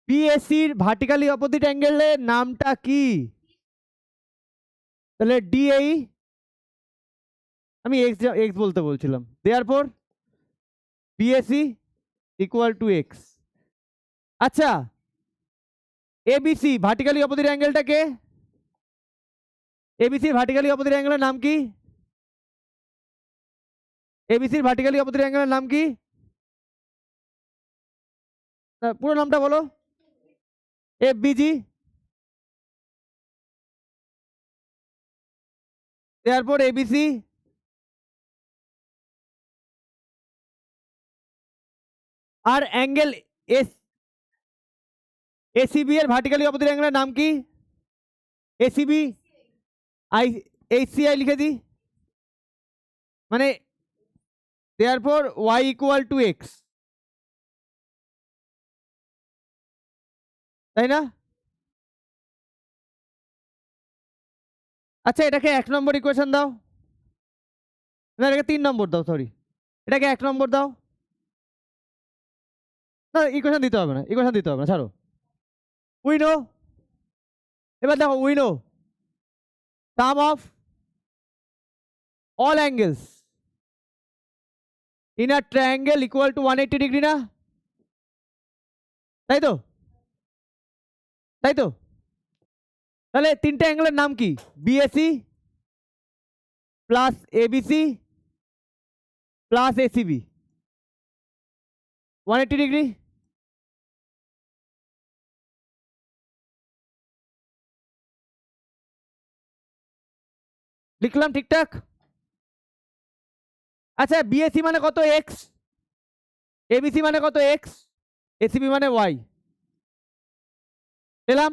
বিএসির ভার্টিক্যালি অপোজিট অ্যাঙ্গেলের নামটা কি? তাহলে ডিএই, আমি এক্স এক্স বলতে বলছিলাম, therefore BAC equal to x. আচ্ছা, এবিসি ভার্টিক্যালি অপোজিট অ্যাঙ্গেলটা কে? এবিসির ভার্টিক্যালি অপোজিট অ্যাঙ্গেলের নাম কি? এবিসির ভার্টিক্যালি অপোজিট অ্যাঙ্গেলের নাম কি? পুরো নামটা বলো। এফবিজি, দেয়ারফর এবিসি আর অ্যাঙ্গেল এস, এসিবি এর ভার্টিক্যালি অপোজিট অ্যাঙ্গেলের নাম কি? এসিবি আই, এইচসিআই লিখে দিই, মানে therefore y equal to x, তাই না? আচ্ছা এটাকে 1 নম্বর ইকুয়েশন দাও, না এটাকে 3 নম্বর দাও, সরি এটাকে 1 নম্বর দাও। না ইকুয়েশন দিতে হবে না, ইকুয়েশন দিতে হবে না, ছাড়ো। উই নো, এবার দেখো we know sum of all angles in a triangle equal to 180 degree না, তাই তো? তাই তো? তাহলে তিনটে অ্যাঙ্গেলের নাম কি? BAC plus ABC plus ACB, 180 degree. লিখলাম ঠিকঠাক? আচ্ছা বিএসি মানে কত? এক্স। এবিসি মানে কত? এক্স। এসিবি মানে ওয়াই। পেলাম?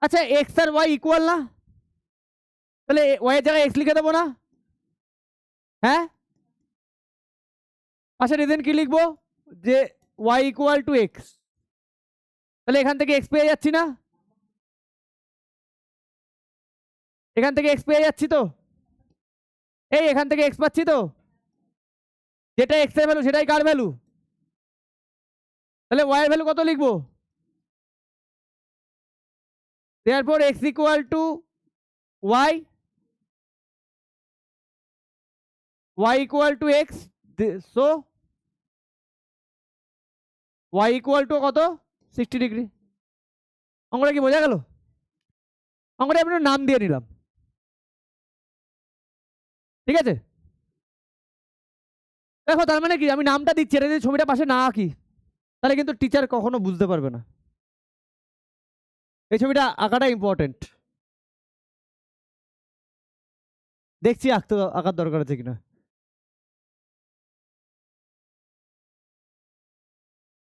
আচ্ছা এক্স আর ওয়াই ইকুয়াল না, তাহলে ওয়াই এর জায়গায় এক্স লিখে দেবো না? হ্যাঁ, পাশে রিজন কি লিখবো? যে ওয়াই ইকুয়াল টু এক্স, তাহলে এখান থেকে এক্স পেয়ে যাচ্ছি না? এখান থেকে এক্স পেয়ে যাচ্ছি তো? এই এখান থেকে এক্স পাচ্ছি তো? যেটা এক্স এর ভ্যালু সেটাই কার ভ্যালু? তাহলে ওয়াই এর ভ্যালু কত লিখবো? therefore x equal to y, y equal to x, so y equal to কত? 60 ডিগ্রি। অঙ্কটা কি বোঝা গেল? অঙ্কটা আমি নাম দিয়ে নিলাম, ঠিক আছে? দেখো তার মানে কি, আমি নামটা দিচ্ছি, এটা যদি ছবিটা পাশে না আঁকি তাহলে কিন্তু টিচার কখনো বুঝতে পারবে না। এই ছবিটা আঁকাটা ইম্পর্টেন্ট। দেখছি আঁকার দরকার আছে কিনা।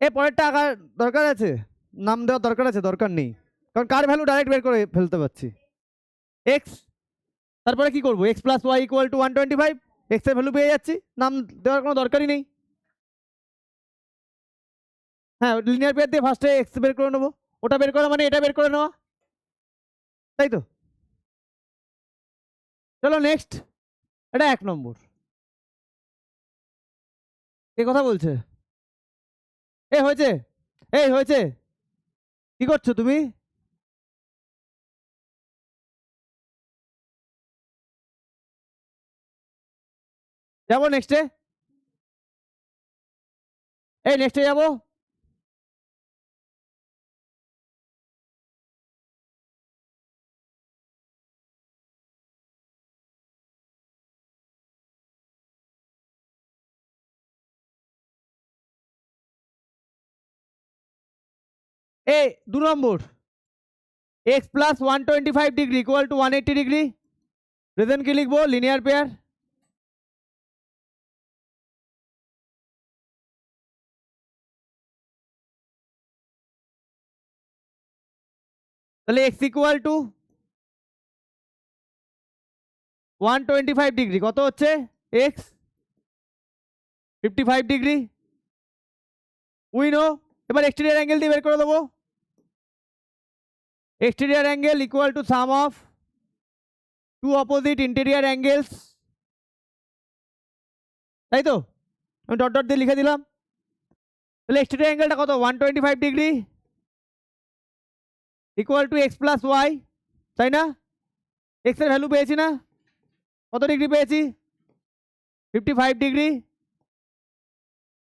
এ পরেরটা আঁকার দরকার আছে, নাম দেওয়ার দরকার আছে? দরকার নেই, কারণ কার ভ্যালু ডাইরেক্ট বের করে ফেলতে পারছি, এক্স। তারপরে কি করবো? X plus Y equal to 125, x এর ভ্যালু পেয়ে যাচ্ছি, নাম দেওয়ার কোনো দরকারই নেই। হ্যাঁ লিনিয়ার পেয়ার দিয়ে ফার্স্টে এক্স বের করে নেবো, ওটা বের করা মানে এটা বের করে নেওয়া, তাই তো? চলো নেক্সট, এটা 1 নম্বর। কে কথা বলছে? এ হয়েছে, এই হয়েছে, কি করছো তুমি? যাবো নেক্সটে, এই নেক্সটে যাবো। এই 2 নম্বর, x plus 125 degree equal to 180 degree, reason কি লিখবো? Linear pair. তাহলে এক্স ইকুয়াল টু 125 ডিগ্রি কত হচ্ছে? X 55 degree, we know. এবার এক্সটেরিয়র অ্যাঙ্গেল দিয়ে বের করে দেবো। Exterior angle equal to sum of two opposite interior angles, তাই তো? আমি ডট ডট দিয়ে লিখে দিলাম। তাহলে এক্সটেরিয়র অ্যাঙ্গেলটা কত? 125 degree equal to x plus y, তাই না? এক্স এর ভ্যালু পেয়েছি না? কত ডিগ্রি পেয়েছি? 55 ডিগ্রি।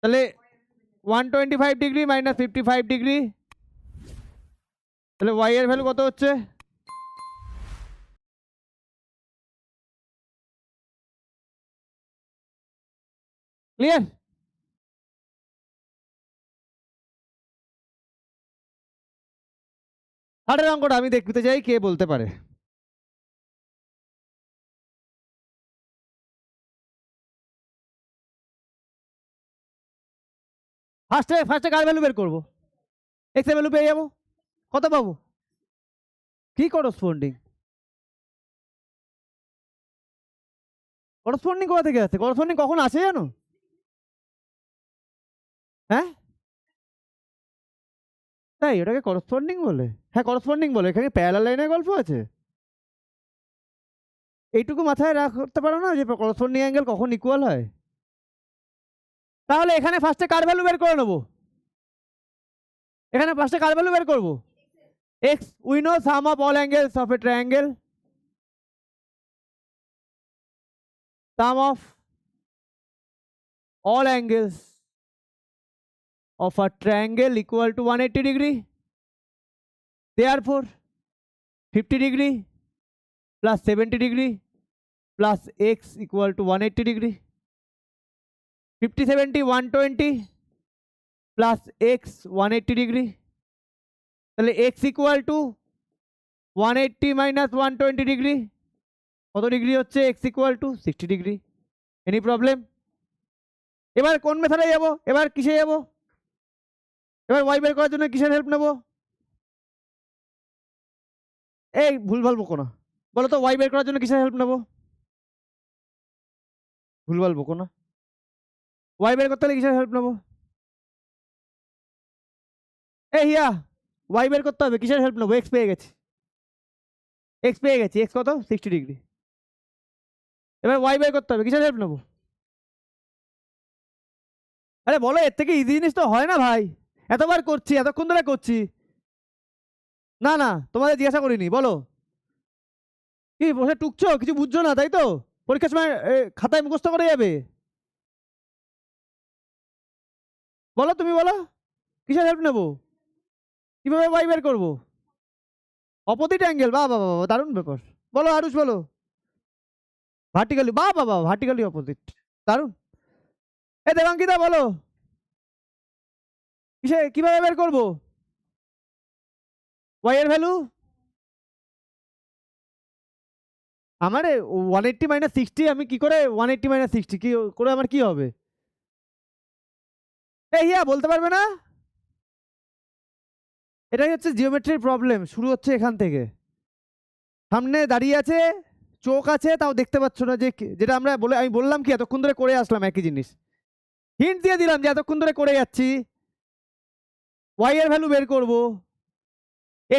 তাহলে 125 ডিগ্রি মাইনাস 55 ডিগ্রি, তাহলে ওয়াই এর ভ্যালু কত হচ্ছে? ক্লিয়ার? হার্ডের অঙ্কটা আমি দেখতে চাই কে বলতে পারে। ফার্স্টে কার ভ্যালু বের করবো? এক্স এর ভ্যালু পেয়ে যাবো, কত পাবো? কি করসপন্ডিং? করসপন্ডিং কোথা থেকে আসছে? করসপন্ডিং কখন আসে জানো? হ্যাঁ তাই ওটাকে করসপন্ডিং বলে? হ্যাঁ করসপন্ডিং বলে। এখানে প্যারালাল লাইনের গল্প আছে। এইটুকু মাথায় রাখতে পারো না যে করসপন্ডিং অ্যাঙ্গেল কখন ইকুয়াল হয়? তাহলে এখানে ফার্স্টে কার ভ্যালু বের করে নেবো? এখানে ফার্স্টে কার ভ্যালু বের করবো? X. We know sum of all angles of a triangle. Some of all angles of a triangle equal to 180 degree. Therefore 50 degree plus 70 degree plus x equal to 180 degree. 50 70 120 plus x 180 degree. তাহলে x equal to 180 minus 120 degree কত degree হচ্ছে? x equal to 60 degree. Any problem? এবার কোন মেথডে যাব? এবার কিসে যাব? এবার y বের করার জন্য কিসের হেল্প নেব? এই ভুলভাল বকো না, বলো তো y বের করার জন্য কিসের হেল্প নেব? ভুলভাল বকো না, y বের করতে হলে কিসের হেল্প নেব? এই হিয়া, y বের করতে হবে, কিসের হেল্প নেব? x পেয়ে গেছি, x পেয়ে গেছি, x কত? 60 ডিগ্রি। এবার y বের করতে হবে, কিসের হেল্প নেব? আরে বলো, এর থেকে ইজি জিনিস তো হয় না ভাই। এতবার করছি, এতক্ষণ ধরে করছি। না না, তোমাদের জিজ্ঞাসা করিনি, বলো কি বসে টুকছো? কিছু বুঝছো না তাই তো? পরীক্ষার সময় খাতায় মুখস্থ করে যাবে। বলো, তুমি বলো কিসের হেল্প নেব? কিভাবে y বের করবো? অপোজিট অ্যাঙ্গেল, বাহ বাহ বাহ, দারুণ ব্যাপার। বলো আরুষ, বলো। ভার্টিক্যালি, বাহ বাহ বাহ, ভার্টিক্যালি অপোজিট, দারুণ। এ দেবাঙ্কিতা বলো, কিসে কিভাবে বের করবো y এর ভ্যালু? আমার 180 মাইনাস 60, আমি কি করে 180 মাইনাস 60 কি করে আমার কি হবে? এই হিয়া বলতে পারবে না? এটাই হচ্ছে জিওমেট্রির প্রবলেম, শুরু হচ্ছে এখান থেকে। সামনে দাঁড়িয়ে আছে, চোখ আছে, তাও দেখতে পাচ্ছ না যে যেটা আমরা আমি বললাম কি এতক্ষণ ধরে করে আসলাম একই জিনিস। হিন্ট দিয়ে দিলাম যে এতক্ষণ ধরে করে যাচ্ছি। y এর ভ্যালু বের করব,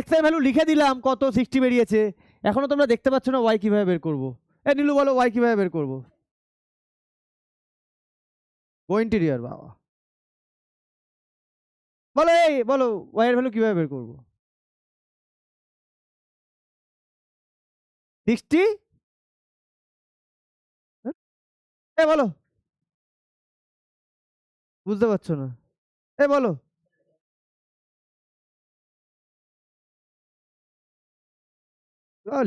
x এর ভ্যালু লিখে দিলাম কত 60 বেরিয়েছে। এখনো তোমরা দেখতে পাচ্ছ না y কিভাবে বের করব? এ নীলু বলো y কিভাবে বের করব? গো ইন্টেরিয়র, বাবা বলো, এই বলো y এর ভ্যালু কিভাবে বের করব? 60, এ বলো, বুঝতে পারছো না? এ বলো,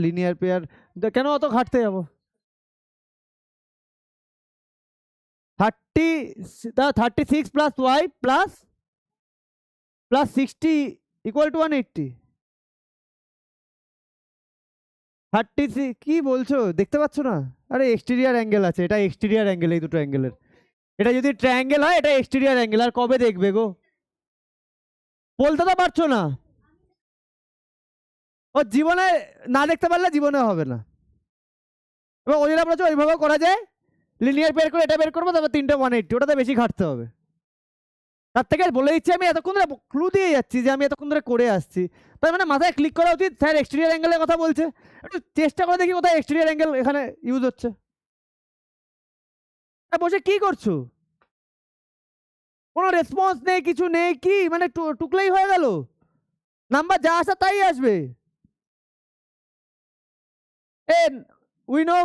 লিনিয়ার পেয়ার কেন অত ঘাটতে যাবো? 36 plus y plus 60 equal to 180। 36 কি বলছো, দেখতে পাচ্ছ না? আরে এক্সটেরিয়ার অ্যাঙ্গেল আছে, এটা এক্সটেরিয়ার অ্যাঙ্গেল, এই দুটো অ্যাঙ্গেলের। এটা যদি ট্রায়াঙ্গেল হয়, এটা এক্সটেরিয়ার অ্যাঙ্গেল, আর কবে দেখবে গো? বলতে তো পারছো না। ও জীবনে না দেখতে পারলে জীবনে হবে না। এবার ওই জন্য বলছো ওইভাবে করা যায়, লিনিয়ার বের করে এটা বের করবো, তারপর 3টে 180, ওটাতে বেশি খাটতে হবে। তার থেকে বলে দিচ্ছি, আমি এতক্ষণ ধরে ক্লু দিয়ে যাচ্ছি যে আমি এতক্ষণ ধরে করে আসছি। তার মানে মাথায় ক্লিক করা উচিত, স্যার এক্সটেরিয়ার অ্যাঙ্গেলের কথা বলছে, একটু চেষ্টা করে দেখি কোথায় এক্সটেরিয়ার অ্যাঙ্গেল এখানে ইউজ হচ্ছে। বসে কি করছো? কোনো রেসপন্স নেই, কিছু নেই, কি মানে টুকলেই হয়ে গেল? নাম্বার যা আসা তাই আসবে। এ উইনো,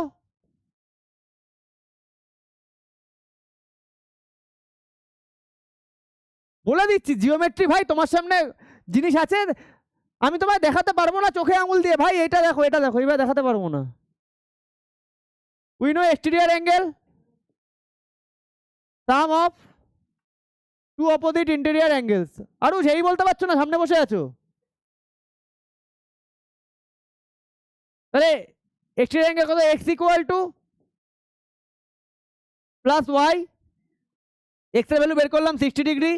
বলে দিচ্ছি জিওমেট্রি ভাই, তোমার সামনে জিনিস আছে, আমি তোমায় দেখাতে পারবো না চোখে আঙুল দিয়ে, ভাই এটা দেখো, এটা দেখো, এবার দেখাতে পারবো না। We know exterior angle sum of two opposite interior angles. আরও সেই বলতে পারছো না, সামনে বসে আছো। তাহলে এক্সটেরিয়ার অ্যাঙ্গেল কত? X equal to plus y, x এর ভ্যালু বের করলাম 60 degree,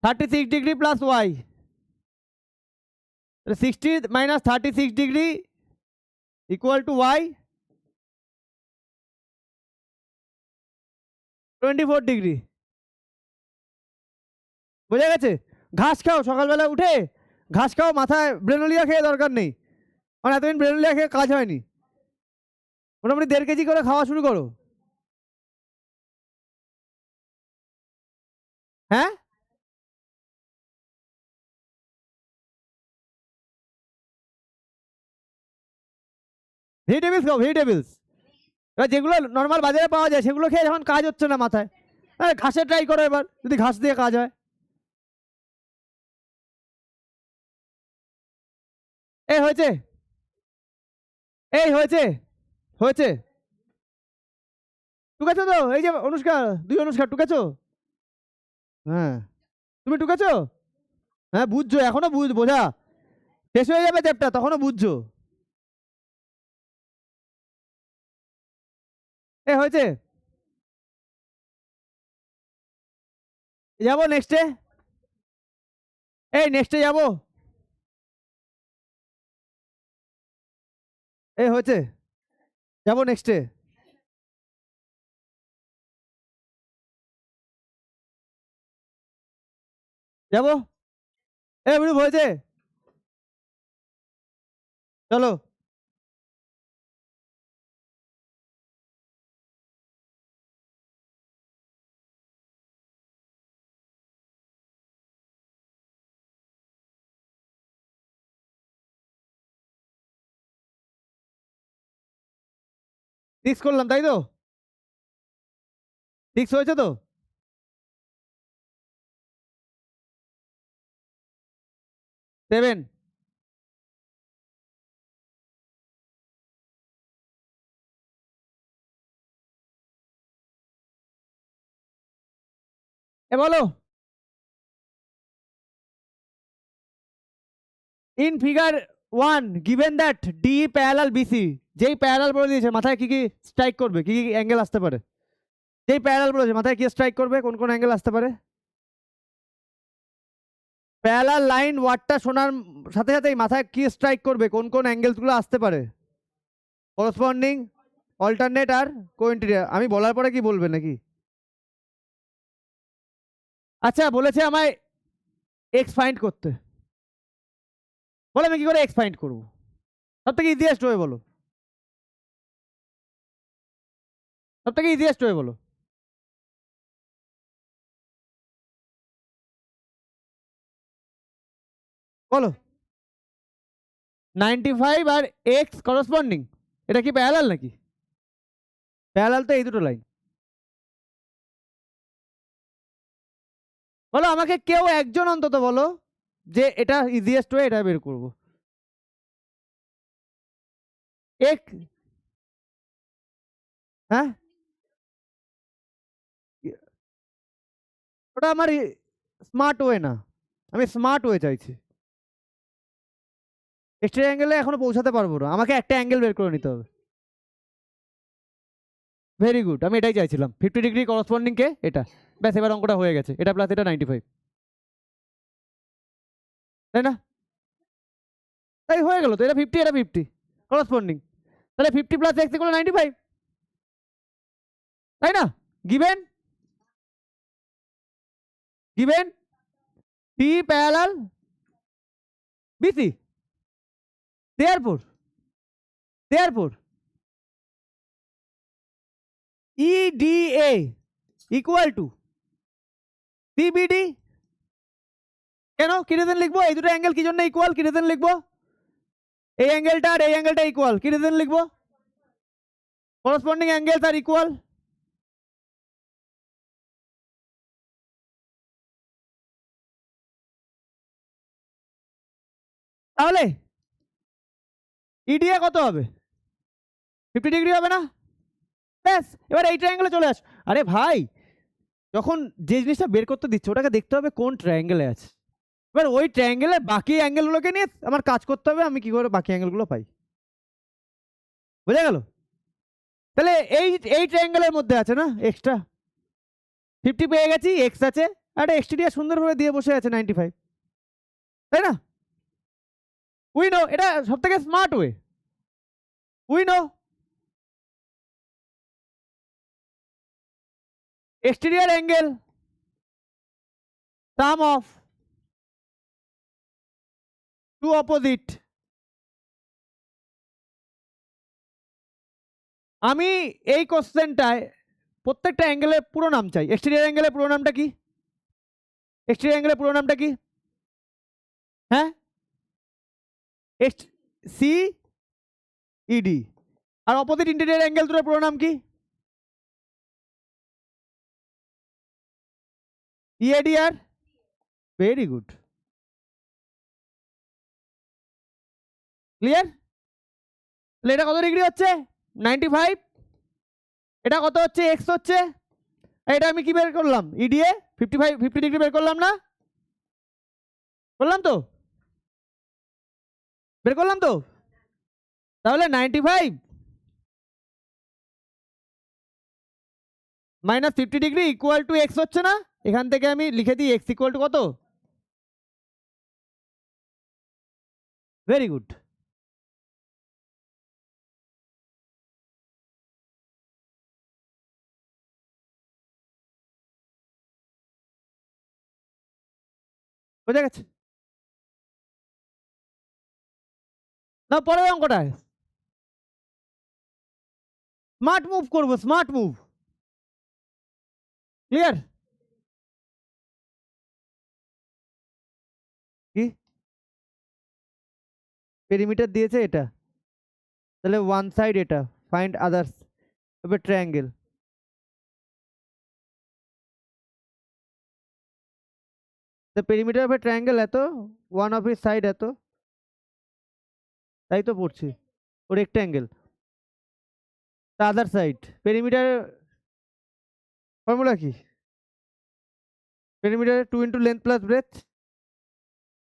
36 degree plus y, 60 minus 36 degree equal to y, 24 degree. বোঝা গেছে? ঘাস খাও সকালবেলা উঠে, ঘাস খাও, মাথায় ব্রেনোলিয়া খেয়ে দরকার নেই। কারণ এতদিন ব্রেনোলিয়া খেয়ে কাজ হয়নি। মোটামুটি 1.5 কেজি করে খাওয়া শুরু করো। হ্যাঁ? ভেজিটেবলস খাও, ভেজিটেবলস। এবার যেগুলো নর্মাল বাজারে পাওয়া যায় সেগুলো খেয়ে যখন কাজ হচ্ছে না মাথায়, ঘাসে ট্রাই করো এবার, যদি ঘাস দিয়ে কাজ হয়। এই হয়েছে, এই হয়েছে, হয়েছে। টুকেছো তো? এই যে অনুষ্কা, 2 অনুষ্কা টুকেছো? হ্যাঁ, তুমি টুকেছো? হ্যাঁ, বুঝছো এখনো, বোঝা শেষ হয়ে যাবে চ্যাপ্টার, তখনও বুঝছো। এ হয়েছে। যাবো নেক্সটে, এই নেক্সটে যাবো। এই হয়েছে, যাবো নেক্সটে। যাবো। এ বিরূপ হয়েছে, চলো। ফিক্স করলাম তাই তো? ফিক্স হয়েছে তো? সেভেন। এ বলো। In figure 1 given that D parallel BC, যেই প্যারালাল বলে দিয়েছে মাথায় কি কি স্ট্রাইক করবে, কি কি অ্যাঙ্গেল আসতে পারে? যেই প্যারালাল বলেছে মাথায় কি স্ট্রাইক করবে, কোন কোন অ্যাঙ্গেল আসতে পারে? প্যারালাল লাইন ওয়ার্ডটা শোনার সাথে সাথেই মাথায় কি স্ট্রাইক করবে, কোন কোন অ্যাঙ্গেলসগুলো আসতে পারে? করসপন্ডিং, অল্টারনেট আর কোইন্টেরিয়র। আমি বলার পরে কি বলবে নাকি? আচ্ছা, বলেছে আমায় এক্স ফাইন্ড করতে, বলে আমি কি করে এক্স ফাইন্ড করবো? সব থেকে ইজিয়েস্ট ওয়ে বলো, সব থেকে ইজিয়েস্ট ওয়ে বলো। বলো। 95 আর এক্স করসপন্ডিং, এটা কি প্যারালাল নাকি? প্যারালাল তো এই দুটো লাইন। বলো আমাকে কেউ একজন অন্তত বলো যে এটা ইজিয়েস্ট ওয়ে, এটা বের করবো। এক, হ্যাঁ, ওটা আমার স্মার্ট ওয়ে না, আমি স্মার্ট ওয়ে চাইছি। এক্সট্রা অ্যাঙ্গেলে এখনো পৌঁছাতে পারবো না, আমাকে একটা অ্যাঙ্গেল বের করে নিতে হবে। ভেরি গুড, আমি এটাই চাইছিলাম, 50 ডিগ্রি করসপন্ডিং কে এটা। ব্যাস, এবার অঙ্কটা হয়ে গেছে, এটা প্লাস এটা 95, তাই না? তাই হয়ে গেল তো, এটা 50 এটা 50 করসপন্ডিং, তাহলে 50 প্লাস এক্স ইকুয়াল 95, তাই না? Given, given T parallel BC, therefore, therefore EDA equal to CBD. কেন কি রিজন লিখবো? এই দুটো অ্যাঙ্গেল কি জন্য ইকুয়াল, কি রিজন লিখবো? এই অ্যাঙ্গেলটা আর এই অ্যাঙ্গেলটা ইকুয়াল, কি রিজন লিখবো? করসপন্ডিং অ্যাঙ্গেলস আর ইকুয়াল। তাহলে ইডিএ কত হবে? 50 ডিগ্রি হবে না? ব্যাস, এবার এই ট্রায়াঙ্গেলে চলে আস। আরে ভাই, যখন যে জিনিসটা বের করতে দিচ্ছে ওটাকে দেখতে হবে কোন ট্রায়াঙ্গেলে আছে। এবার ওই ট্রায়াঙ্গেলের বাকি অ্যাঙ্গেলগুলোকে নিয়ে আমার কাজ করতে হবে, আমি কি করে বাকি অ্যাঙ্গেলগুলো পাই। বোঝা গেল? তাহলে এই এই ট্রায়াঙ্গেলের মধ্যে আছে না এক্সট্রা 50 পেয়ে গেছি, এক্স আছে, আর এক্সটিরিয়া সুন্দরভাবে দিয়ে বসে আছে 95, তাই না? উই নো, এটা সব থেকে smart way, we know. exterior angle sum of two opposite. আমি এই কোশ্চেনটায় প্রত্যেকটা অ্যাঙ্গেলের পুরো নাম চাই। এক্সটেরিয়র অ্যাঙ্গেলের পুরো নামটা কি? এক্সটেরিয়র অ্যাঙ্গেলের পুরো নামটা কি? হ্যাঁ, সি ইডি। আর অপোজিট ইন্টেরিয়র অ্যাঙ্গেল দুটোর পুরো নাম কি? E A D are very good, clear? তাহলে এটা কত ডিগ্রি হচ্ছে? 95। এটা কত হচ্ছে? এক্স হচ্ছে। এটা আমি কি বের করলাম? ইডিএ 50 ডিগ্রি বের করলাম না? করলাম তো? বের করলাম তো? তাহলে 95 minus 50 degree equal to x হচ্ছে না? এখান থেকে আমি লিখে দিই এক্স ইকুয়াল টু কত? Very good. বোঝা গেছে? না, পরের অঙ্কটায় স্মার্ট মুভ করবো, স্মার্ট মুভ। ক্লিয়ার? কি পেরিমিটার দিয়েছে এটা, তাহলে ওয়ান সাইড এটা, ফাইন্ড আদার্স, এবার triangle. The perimeter of a triangle এত, one of its side এত, তাই তো পড়ছি। ও rectangle, the other side perimeter formula কি? perimeter 2 into length plus breadth,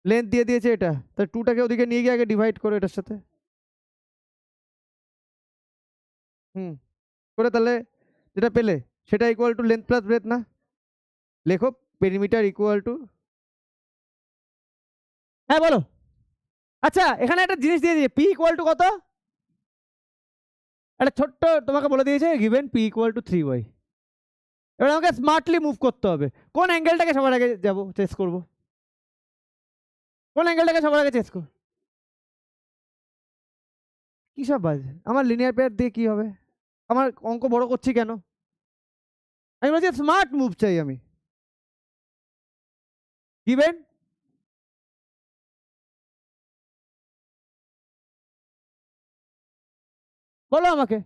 length দিয়ে দিয়েছে এটা, তাই 2টাকে ওদিকে নিয়ে গিয়ে আগে ডিভাইড করো এটার সাথে। করে তাহলে যেটা পেলে সেটা equal to length plus breadth না? লেখো পেরিমিটার ইকুয়াল টু, হ্যাঁ বলো। আচ্ছা, এখানে একটা জিনিস দিয়ে দিয়েছে, পি ইকুয়াল টু কত? একটা ছোট্ট তোমাকে বলে দিয়েছে given P equal to 3y। এবার আমাকে স্মার্টলি মুভ করতে হবে। কোন অ্যাঙ্গেলটাকে সবার আগে যাবো চেস করবো? কোন অ্যাঙ্গেলটাকে সবার আগে চেস করবো? কি সব বাজে, আমার লিনিয়ার পেয়ার দিয়ে কি হবে? আমার অঙ্ক বড় করছি কেন? আমি বলছি স্মার্ট মুভ চাই আমি। গিভেন বলো আমাকে,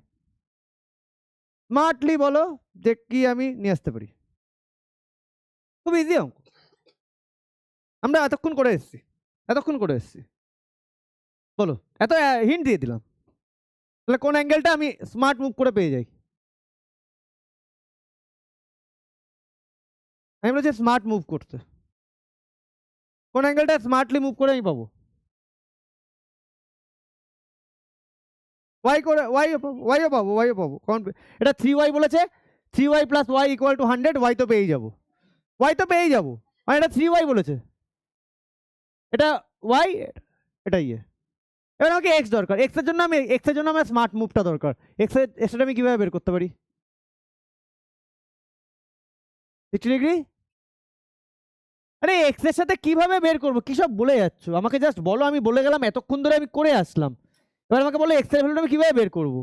স্মার্টলি বলো যে কি আমি নিয়ে আসতে পারি। খুব ইজি অঙ্ক, আমরা এতক্ষণ করে এসছি। বলো, এত হিন্ট দিয়ে দিলাম, তাহলে কোন অ্যাঙ্গেলটা আমি স্মার্ট মুভ করে পেয়ে যাই? আমি বলছি স্মার্ট মুভ করতে, কোন অ্যাঙ্গেলটা স্মার্টলি মুভ করে আমি পাবো? ওয়াইও পাবো কারণ এটা 3y বলেছে, 3y plus Y equal to 100, y তো পেয়েই যাবো, আর এটা 3y বলেছে, এটা ওয়াই, এটা ইয়ে। এবার আমাকে এক্স দরকার, এক্সের জন্য আমার স্মার্ট মুভটা দরকার। এক্সটা আমি কিভাবে বের করতে পারি? 60 ডিগ্রি। আরে এক্স এর সাথে কিভাবে বের করবো? কি সব বলে যাচ্ছ? আমাকে জাস্ট বলো, আমি বলে গেলাম, এতক্ষণ ধরে আমি করে আসলাম। এবার আমাকে বলো এক্স এর ভ্যালুটা আমি কিভাবে বের করবো?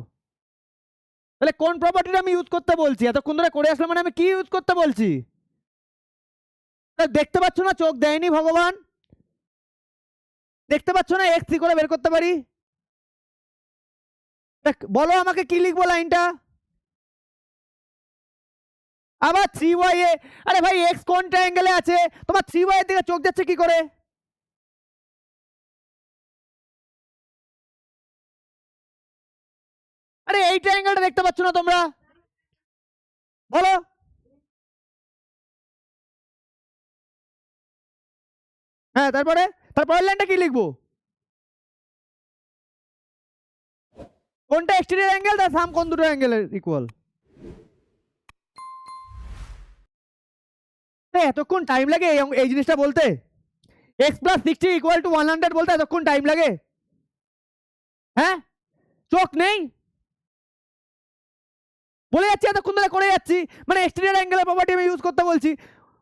তাহলে কোন প্রপার্টিটা আমি ইউজ করতে বলছি? এতক্ষণ ধরে করে আসলাম মানে আমি কি ইউজ করতে বলছি? দেখতে পাচ্ছ না, চোখ দেয়নি ভগবান? দেখতে পাচ্ছ না এক্স কি করে বের করতে পারি? বলো আমাকে কি লিখবো লাইনটা? আবার 3y এ, আরে ভাই এক্স কোন ট্রায়াঙ্গেলে আছে? তোমার 3y এর দিকে চোখ যাচ্ছে কি করে? আরে এই ট্রায়াঙ্গেলটা দেখতে পাচ্ছ না তোমরা? বলো। হ্যাঁ, তারপরে লাইনটা কি লিখবো? কোনটা এক্সটেরিয়র অ্যাঙ্গেল, তার সাম কোন দুটো অ্যাঙ্গেলের ইকুয়াল? এতক্ষণ টাইম লাগে এই জিনিসটা বলতে? এক্স প্লাস 60 ইকুয়াল টু 100 বলতে এতক্ষণ টাইম লাগে? হ্যাঁ, চোখ নেই? বলে যাচ্ছি এতক্ষণ ধরে করে যাচ্ছি, মানে এক্সটেরিয়র অ্যাঙ্গেলের প্রপার্টি আমি ইউজ করতে বলছি,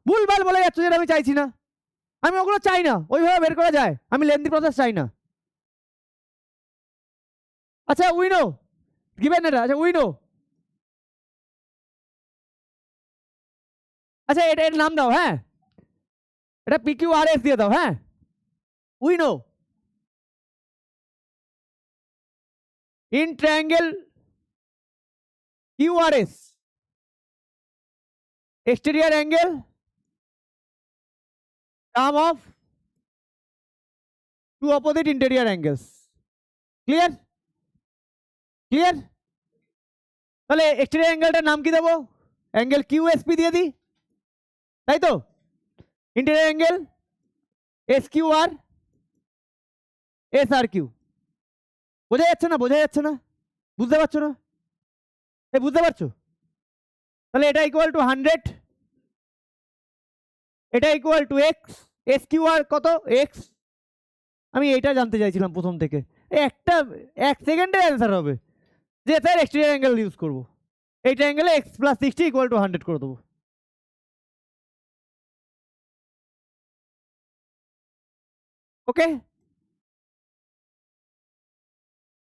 ভুলভাল বলে যাচ্ছ যেটা আমি চাইছি না। আমি ওগুলো চাই না, ওইভাবে বের করা যায়, আমি লেন্দি প্রসেস চাই না। আচ্ছা উইনো গিভেন এটা, আচ্ছা উইনো, আচ্ছা এটা এর নাম দাও, হ্যাঁ এটা PQRS দিয়ে দাও, হ্যাঁ we know in triangle QRS exterior angle sum of two opposite interior angles. Clear? Clear? তাহলে exterior অ্যাঙ্গেলটার নাম কি দেবো? অ্যাঙ্গেল QSP দিয়ে দিই, তাই তো? Interior angle SQR SRQ। বোঝা যাচ্ছে না? বোঝা যাচ্ছে না? বুঝতে পারছো না? এই বুঝতে পারছো? তাহলে এটা ইকুয়াল টু 100, এটা ইকুয়াল টু x, SQR কত x, আমি এইটা জানতে চাইছিলাম প্রথম থেকে, একটা 1 সেকেন্ডে অ্যান্সার হবে যে স্যার এক্সটেরিয়র অ্যাঙ্গেল ইউজ করবো, এই ট্রায়াঙ্গেলে x + 60 ইকুয়াল টু 100 করে দেবো। ওকে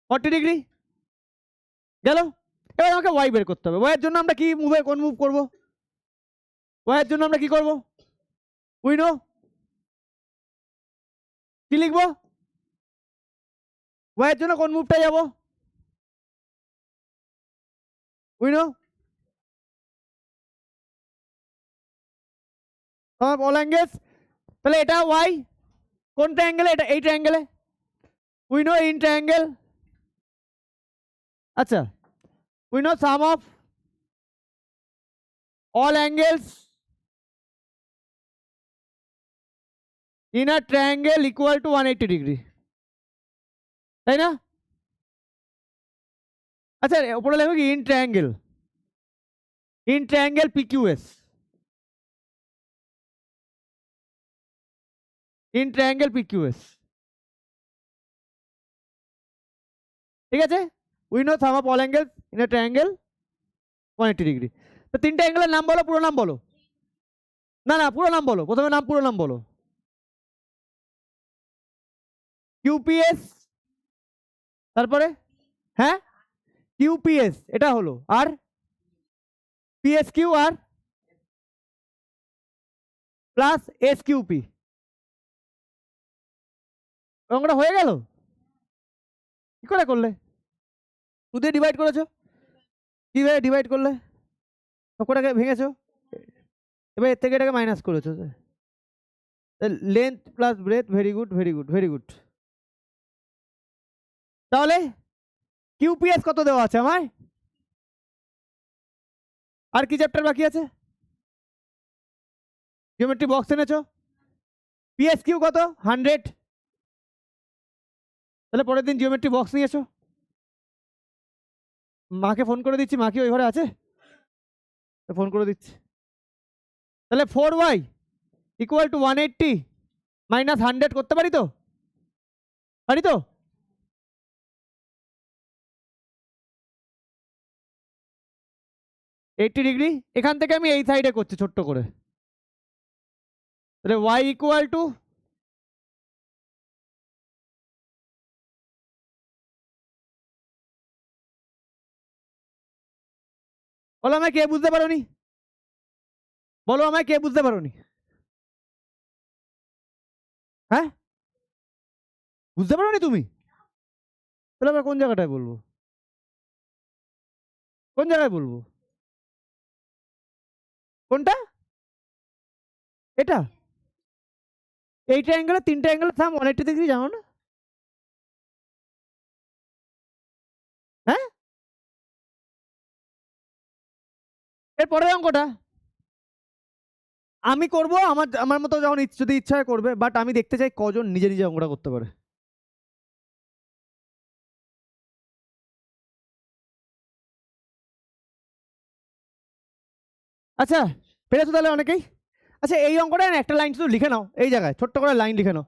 40 ডিগ্রি গেল। এবার আমাকে y বের করতে হবে। y এর জন্য আমরা কি কোন মুভ করব? y এর জন্য আমরা কি করব? উইনো কি লিখবো? y এর জন্য কোন মুভটা যাব? উইনো অল অ্যাঙ্গেলস, তাহলে এটা y কোন ট্রায়াঙ্গেলে? এটা এই ট্রায়াঙ্গেলে, উইনো ইন ট্রায়াঙ্গেল, আচ্ছা we know sum of all angles in a triangle equal to 180 degree, তাই না? আচ্ছা উপরে লেখো কি? In triangle PQS, in triangle PQS, ঠিক আছে? We know sum of all angles in a triangle 180 degree. তো তিনটা অ্যাঙ্গেলের নাম বলো, পুরো নাম বলো। না না পুরো নাম বলো, প্রথমে নাম পুরো নাম বলো। QPS, তারপরে হ্যাঁ QPS এটা হলো, আর PSQ আর প্লাস SQP, অঙ্কটা হয়ে গেল? কি করে করলে? 2 দিয়ে ডিভাইড করেছো, কিভাবে ডিভাইড করলে? সবকটাকে ভেঙেছো, এবার এর থেকে এটাকে মাইনাস করেছো, length plus breadth, very good very good very good. তাহলে QPS কত দেওয়া আছে আমায়? আর কি চ্যাপ্টার বাকি আছে? জিওমেট্রি বক্স এনেছো, PSQ কত? 100, তাহলে পরের দিন জিওমেট্রি বক্স নিয়ে এসো। মাকে ফোন করে দিচ্ছি, মা কি ওই ঘরে আছে? ফোন করে দিচ্ছি। তাহলে 4y ইকুয়াল টু 180 মাইনাস 100 করতে পারি তো? পারি তো? এইটটি ডিগ্রি, এখান থেকে আমি এই সাইডে করছি ছোট্ট করে, তাহলে y ইকুয়াল টু বলো আমায় কে বুঝতে পারোনি? বলো আমায় কে বুঝতে পারোনি? হ্যাঁ বুঝতে পারোনি তুমি? তাহলে আমরা কোন জায়গাটায় বলবো? কোন জায়গায় বলবো? কোনটা? এটা এইটা অ্যাঙ্গেলে তিনটা অ্যাঙ্গেলের সাম 180 ডিগ্রি, জানো না? হ্যাঁ এর পরের অঙ্কটা আমি করব, আমার আমার মতো যখন যদি ইচ্ছা হয় করবে, বাট আমি দেখতে চাই কজন নিজে নিজে অঙ্কটা করতে পারে। আচ্ছা পেরেছো তাহলে অনেকেই? আচ্ছা এই অঙ্কটা না একটা লাইন শুধু লিখে নাও, এই জায়গায় ছোট্ট করে লাইন লিখে নাও,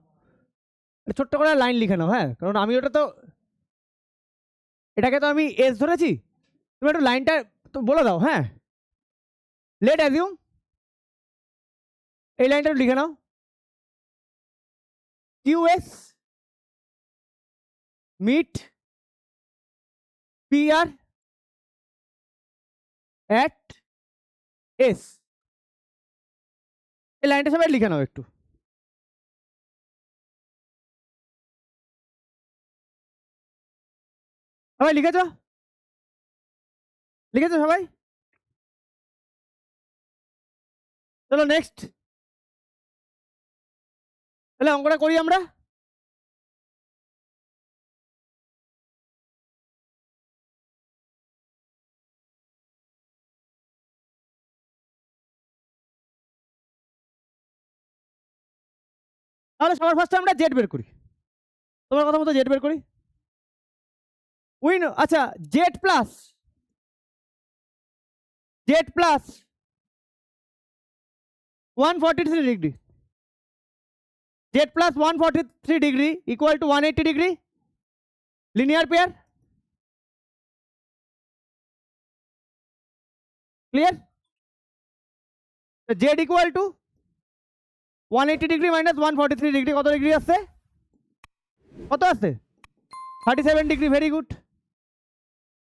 ছোট্ট করে লাইন লিখে নাও, হ্যাঁ কারণ আমি ওটা তো, এটাকে তো আমি এস ধরেছি, তুমি একটু লাইনটা তো বলে দাও। হ্যাঁ, লেট অ্যাজিউম এই লাইনটা লিখে নাও, Q S meet P R at S. এই লাইনটা সবাই লিখে নাও একটু। সবাই লিখেছ? লিখেছো সবাই? চলো নেক্সট, তাহলে অঙ্কটা করি আমরা। তাহলে সবার ফার্স্টে আমরা জেড বের করি, তোমার কথা মতো জেড বের করি। উইন, আচ্ছা, Z plus 143 degree, Z plus 143 degree equal to 180 degree, linear pair. Clear? Z equal to 180 degree minus 143 degree, কত ডিগ্রি আসছে? কত আসছে? 37 ডিগ্রি। Very good.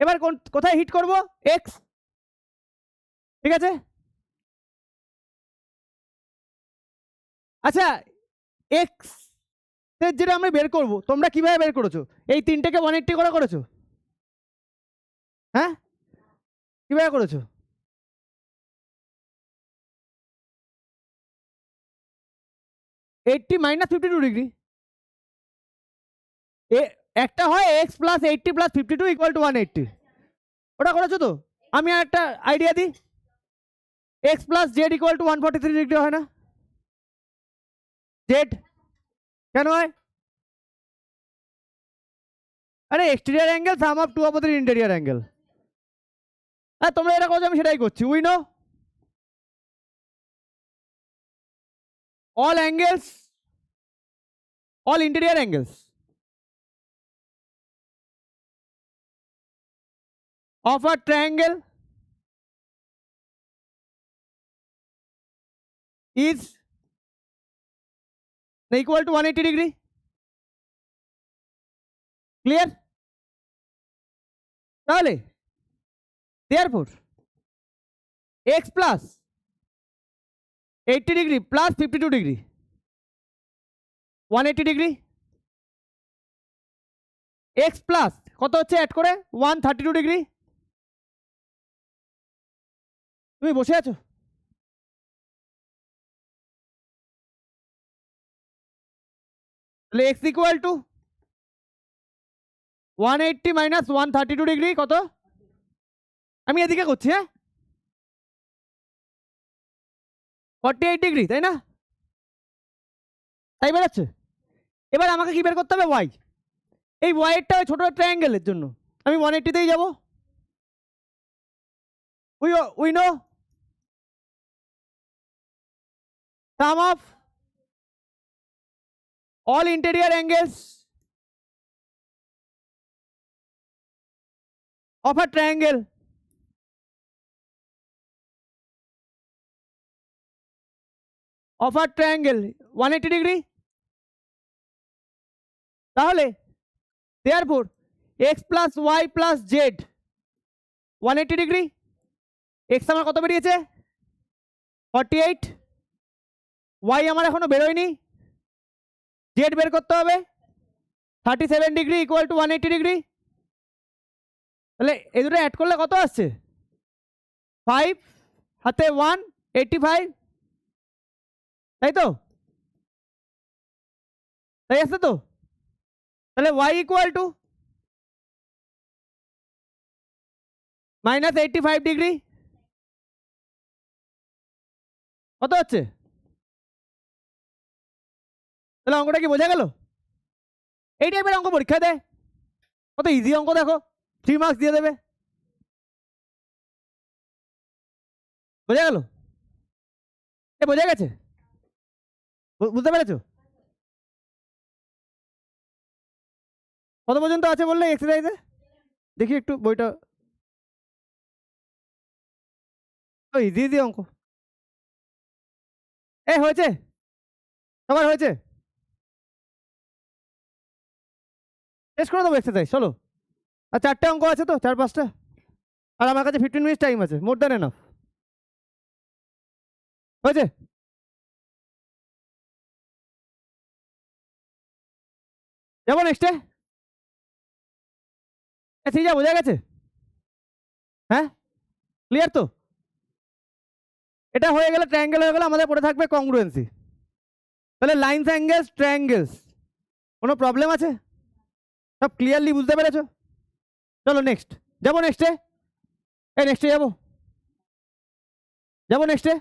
এবার কোথায় হিট করব? এক্স। ঠিক আছে, আচ্ছা, এক্স এর যেটা আমি বের করব, তোমরা কিভাবে বের করেছো? এই তিনটেকে 180 করে করেছো? হ্যাঁ, কিভাবে করেছো? 80 মাইনাস 52 ডিগ্রি। একটা হয় x plus 80 plus 52 equal to 180, ওটা করেছো তো? আমি আর একটা আইডিয়া দিই, x plus z equal to 143 degree হয় না? জেড কেন হয়? আরে exterior angle sum of two opposite interior angle. আর তোমরা এটা করছো, আমি সেটাই করছি। We know all angles, all interior angles of a triangle is equal to 180 degree. Clear? তাহলে therefore x plus 80 degree plus 52 degree 180 degree, x plus কত হচ্ছে অ্যাড করে 132 ডিগ্রি। তুমি বসে আছো? তাহলে x equal to 180 minus 132 degree কত? আমি এদিকে করছি, হ্যাঁ, 48 ডিগ্রি, তাই না? তাই বেরোচ্ছে। এবার আমাকে কি বের করতে হবে? ওয়াই। এই ওয়াইটা ছোট ট্রায়াঙ্গেলের জন্য আমি 180তেই যাব। We know sum of all interior angles of a triangle of a triangle 180 degree. তাহলে therefore x plus y plus z 180 degree. x আমার কত বেরিয়েছে? 48। y আমার এখনো বেরোয়নি, z বের করতে হবে 37 ডিগ্রি ইকুয়াল টু 180 ডিগ্রি। তাহলে এই দুটো অ্যাড করলে কত আসছে? 5 হাতে 1 85, তাই তো? তাই আসছে তো? তাহলে y equal to minus 85 degree কত হচ্ছে? তাহলে অঙ্কটা কি বোঝা গেল? এই টাইপের অঙ্ক পরীক্ষা দেয়, কত ইজি অঙ্ক দেখো, 3 মার্কস দিয়ে দেবে। বোঝা গেল? এ বোঝা গেছে? বুঝতে পেরেছো? কত পর্যন্ত আছে বললে এক্সারসাইজে? দেখি একটু বইটা। তো ইজি ইজি অঙ্ক। হয়েছে, সবার হয়েছে, শেষ করে দেবো এক্সারসাইজ, চলো। আর 4টে অঙ্ক আছে তো, 4-5টা, আর আমার কাছে 15 মিনিট টাইম আছে, মোর দ্যান এনাফ। হয়েছে? যাবো নেক্সটে। ঠিক আছে, বোঝা গেছে? হ্যাঁ, ক্লিয়ার তো? এটা হয়ে গেলে, ট্রায়াঙ্গেল হয়ে গেলে, আমাদের পড়ে থাকবে কংগ্রুয়েন্সি। তাহলে লাইনস, অ্যাঙ্গেলস, ট্রায়াঙ্গেলস, কোনো প্রবলেম আছে? সব ক্লিয়ারলি বুঝতে পেরেছো? চলো নেক্সট, যাবো নেক্সটে। নেক্সটে যাবো, যাবো নেক্সটে,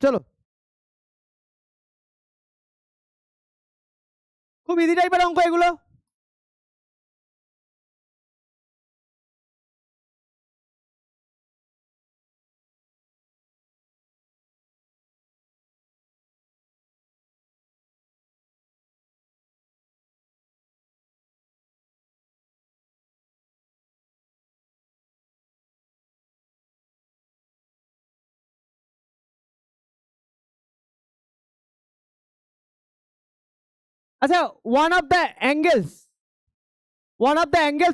চলো। খুব ইজি টাইপের অঙ্ক এগুলো। আচ্ছা, one of the angles,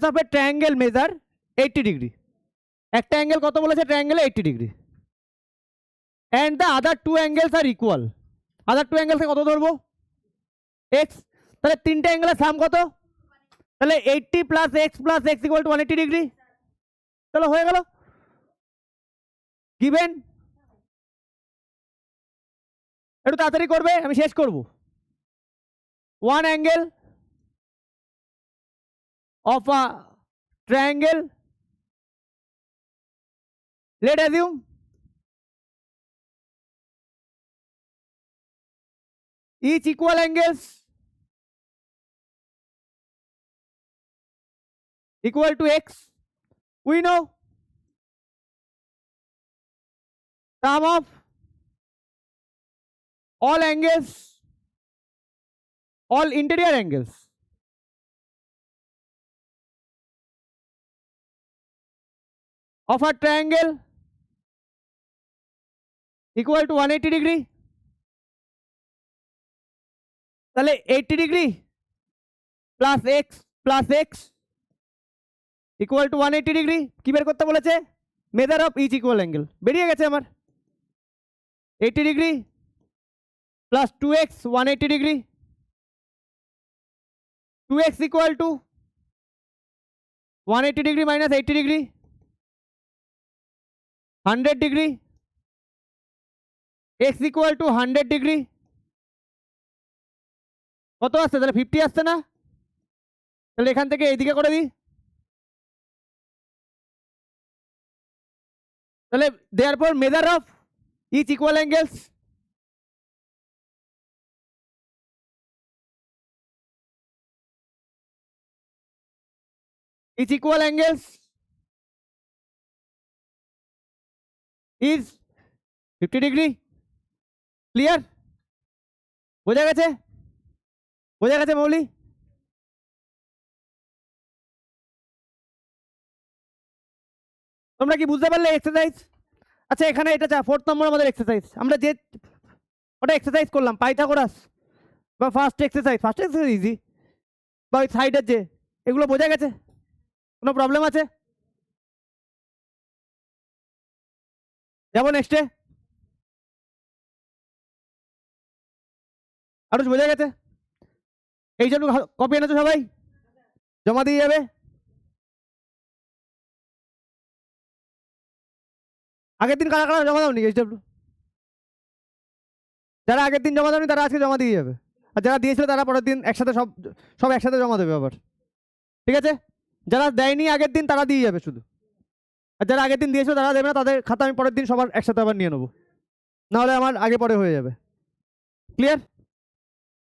of a triangle measure 80 degree. একটা অ্যাঙ্গেল কত বলেছে? ট্রায়াঙ্গেলে 80 degree. And the other two angles R equal. Other two অ্যাঙ্গেলসে কত ধরবো? এক্স। তাহলে তিনটে অ্যাঙ্গেলের সাম কত? তাহলে 80 plus x plus x equal to 180 degree. চলো, হয়ে গেল। গিভেন, একটু তাড়াতাড়ি করবে, আমি শেষ করব। One angle of a triangle, let assume each equal angles equal to x. We know sum of all angles, all interior angles of a triangle equal to 180 degree. তাহলে 80 degree plus x plus x equal to 180 degree. কি বের করতে বলেছে? Measure of each equal angle. বেরিয়ে গেছে আমার। 80 degree plus 2x 180 degree, 2x equal to 180 degree minus 80 degree, 100 degree, x equal to 100 degree. কত আসছে? তাহলে 50 আসছে না? তাহলে এখান থেকে এইদিকে করে দিই। তাহলে therefore measure of each equal angles, each equal angles is 50 degree. Clear? বোঝা গেছে? বোঝা গেছে মৌলি? তোমরা কি বুঝতে পারলে এক্সারসাইজ? আচ্ছা, এখানে এটা 4th নম্বর আমাদের এক্সারসাইজ। আমরা যে ওটা এক্সারসাইজ করলাম, পাইথাগোরাস বা ফার্স্ট এক্সারসাইজ ইজি, বা ওই সাইডের যে, এগুলো বোঝা গেছে? কোনো প্রবলেম আছে? যাবো নেক্সটে। আরো বোঝা গেছে? এই জন্য কপি এনেছো সবাই? জমা দিয়ে যাবে। আগের দিন কারা কারা জমা দাওনি এইচডব্লিউ? যারা আগের দিন জমা দেয়নি তারা আজকে জমা দিয়ে যাবে, আর যারা দিয়েছিল তারা পরের দিন একসাথে সব সব একসাথে জমা দেবে আবার। ঠিক আছে? যারা দেয়নি আগের দিন তারা দিয়ে যাবে শুধু, আর যারা আগের দিন দিয়েছিল তারা দেবে না, তাদের খাতা আমি পরের দিন সবার একসাথে আবার নিয়ে নেবো, নাহলে আমার আগে পরে হয়ে যাবে। ক্লিয়ার?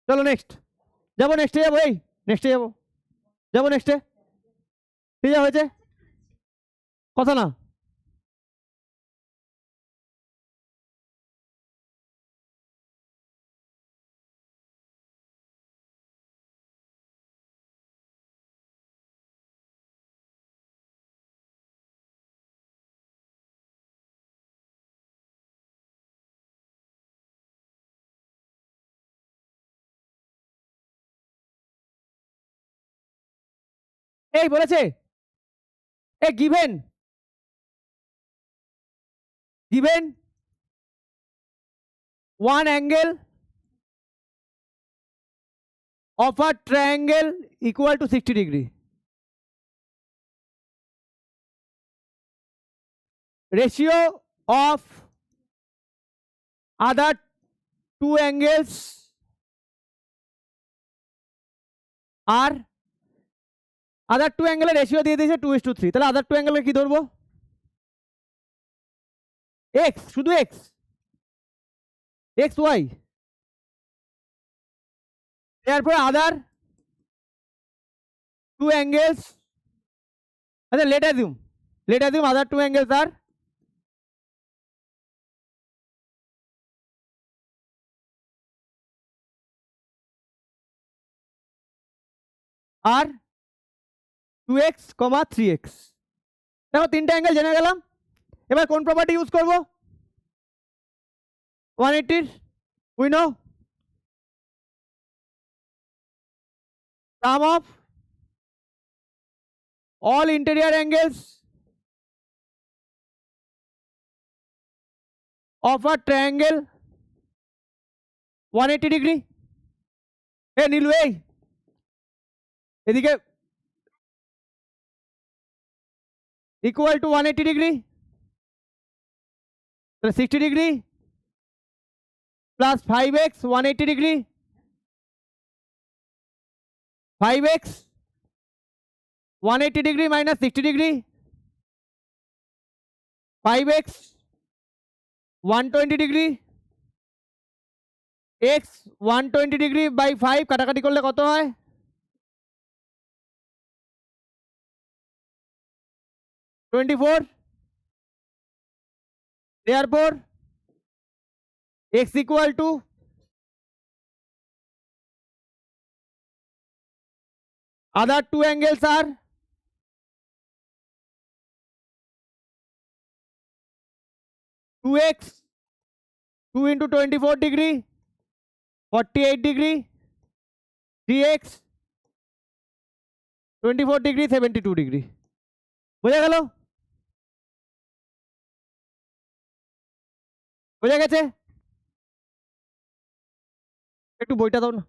চলো নেক্সট, যাবো নেক্সটে, যাবো এই নেক্সটে যাবো, যাবো নেক্সটে। ঠিক হয়েছে কথা না? এই বলেছে a given given one angle of a triangle equal to 60 degree. Ratio of other two angles are other two angle ratio দিয়ে দিয়েছে 2:3 তাহলে other two angle কি ধরবো x শুধু x y therefore other two angles আচ্ছা let assume other two angles are R 2x, 3x দেখো তিনটা angle জেনে গেলাম এবার কোন প্রপার্টি ইউজ করব 180 we know sum of all interior angles of a triangle 180 degree এ নীলু এই এদিকে equal to 180 degree 60 degree plus 5x 180 degree 5x 180 degree minus 60 degree 5x 120 degree x 120 degree by 5 কাটাকাটি করলে কত হয় 24 therefore x equal to other two angles are 2x 2 into 24 degree 48 degree 3x 24 degree 72 degree বোঝা গেল বোঝা গেছে একটু বইটা দাও না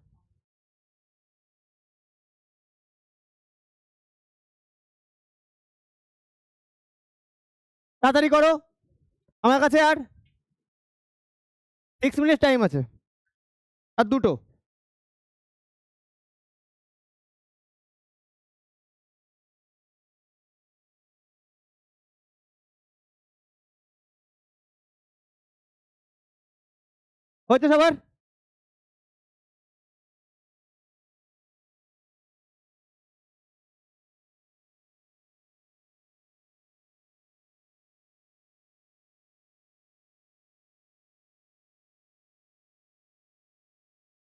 তাড়াতাড়ি করো আমার কাছে আর 6 মিনিট টাইম আছে আর দুটো হচ্ছে সবার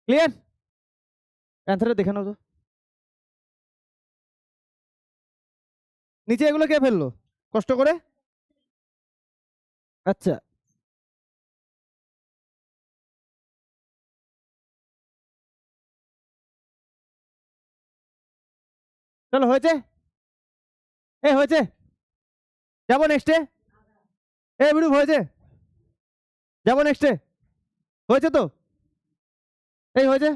ক্লিয়ার অ্যান্সারটা দেখে নাও তো নিচে এগুলো কে ফেললো কষ্ট করে আচ্ছা চলো হয়েছে হয়েছে যাবো নেক্সটে বিরূপ হয়েছে যাবো নেক্সটে হয়েছে তো হয়েছে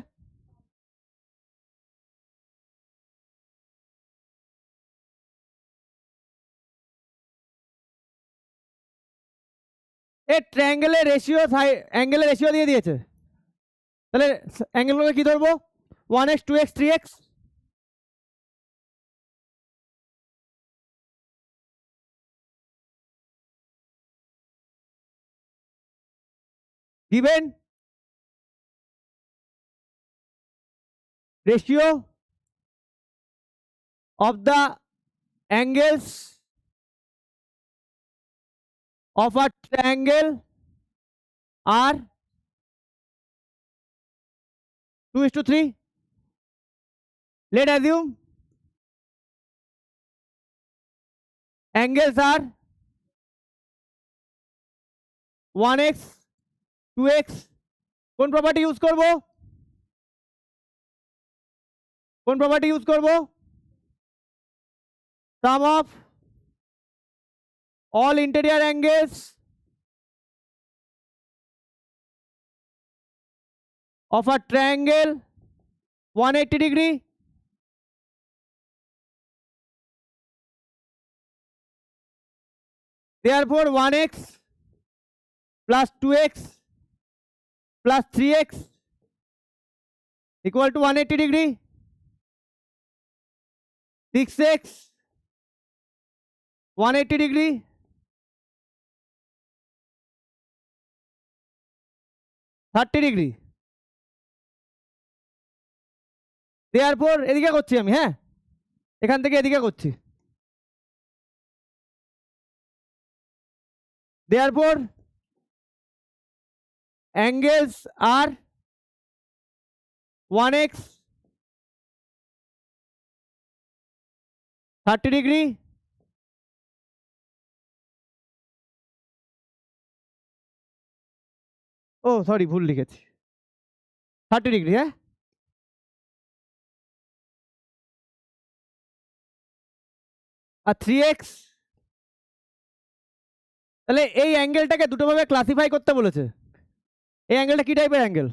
ট্রায়াঙ্গেলের রেশিও অ্যাঙ্গেলের রেশিও দিয়ে দিয়েছে তাহলে অ্যাঙ্গেলগুলোকে কি ধরবো 1x 2x 3x given ratio of the angles of a triangle are 2:3 let assume angles are 1x 2x কোন প্রপার্টি ইউজ করব কোন প্রপার্টি ইউজ করব sum of all interior angles of a triangle 180 degree therefore 1x plus 2x plus 3x equal to 180 degree 6x 180 degree 30 degree therefore এদিকে করছি আমি হ্যাঁ এখান থেকে এদিকে করছি therefore angles are 1x 30 degree ও সরি ভুল লিখেছি 30 ডিগ্রি হ্যাঁ আর 3x তাহলে এই অ্যাঙ্গেলটাকে দুটো ভাবে ক্লাসিফাই করতে বলেছে এই অ্যাঙ্গেলটা কি টাইপের অ্যাঙ্গেল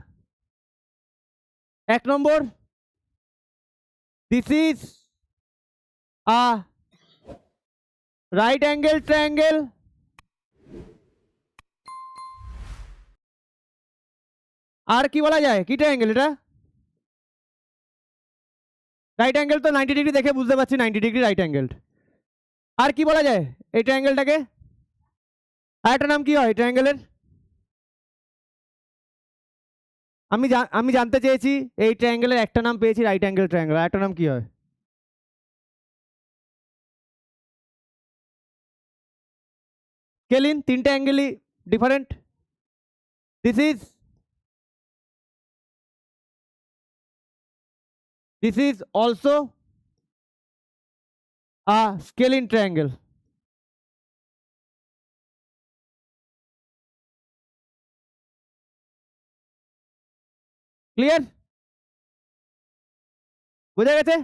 এক নম্বর this is a right angle triangle আর কি বলা যায় কি ট্রায়াঙ্গেল এটা রাইট অ্যাঙ্গেল তো 90 ডিগ্রি দেখে বুঝতে পারছি 90 ডিগ্রি রাইট অ্যাঙ্গেল আর কি বলা যায় এই ট্রায়াঙ্গেলটাকে আর একটা নাম কি হয় ট্রায়াঙ্গেলের আমি জানতে চেয়েছি এই ট্রায়াঙ্গেলের একটা নাম পেয়েছি রাইট অ্যাঙ্গেল ট্রায়াঙ্গেল আর একটা নাম কি হয় স্কেলিন তিনটে অ্যাঙ্গেলই different this is also a scalene triangle clear বোঝা গেছে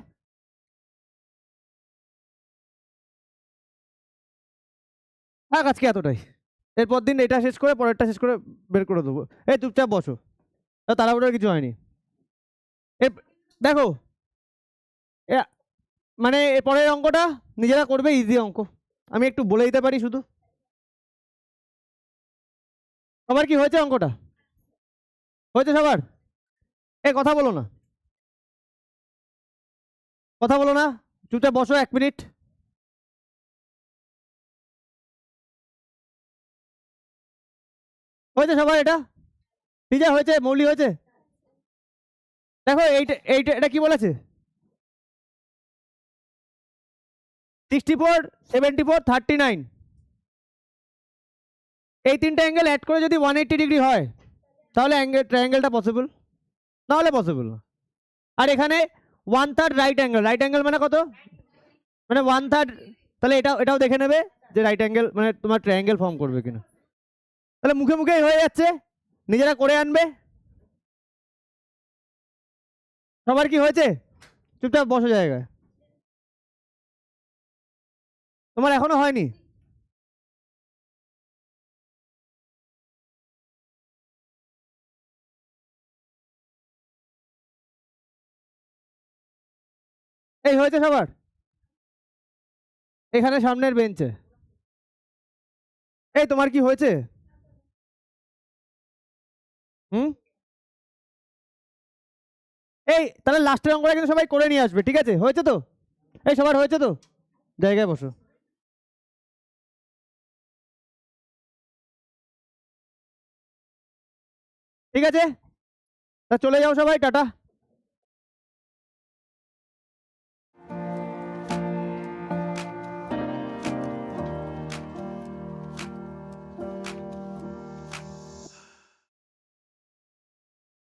থাক আজকে এতটাই এরপর দিন এটা শেষ করে পরেরটা শেষ করে বের করে দেবো এই চুপচাপ বসো তাড়াহুড়োর কিছু হয়নি দেখো মানে এর পরের অঙ্কটা নিজেরা করবে ইজি অঙ্ক আমি একটু বলে দিতে পারি শুধু সবার কি হয়েছে অঙ্কটা হয়েছে সবার কথা বলো না চুপচাপ বসো 1 মিনিট হয়েছে সবার এটা ঠিক হয়েছে মৌলি হয়েছে দেখো এইটা এইটা এটা কি বলেছে 64 74 39 এই তিনটা অ্যাঙ্গেল অ্যাড করে যদি 180 ডিগ্রি হয় তাহলে ট্রায়াঙ্গেলটা পসিবল না হলে পসিবল না আর এখানে 1/3 রাইট অ্যাঙ্গেল মানে কত মানে 1/3 তাহলে এটাও দেখে নেবে যে রাইট অ্যাঙ্গেল মানে তোমার ট্রায়াঙ্গেল ফর্ম করবে কিনা তাহলে মুখে মুখেই হয়ে যাচ্ছে নিজেরা করে আনবে সবার কি হয়েছে চুপচাপ বসো জায়গায় তোমার এখনো হয়নি এই হয়েছে সবার এখানে সামনের বেঞ্চে এই তোমার কি হয়েছে এই তাহলে লাস্টের অঙ্কটা কিন্তু সবাই করে নিয়ে আসবে ঠিক আছে হয়েছে তো এই সবার হয়েছে তো জায়গায় বসো ঠিক আছে তা চলে যাও সবাই টাটা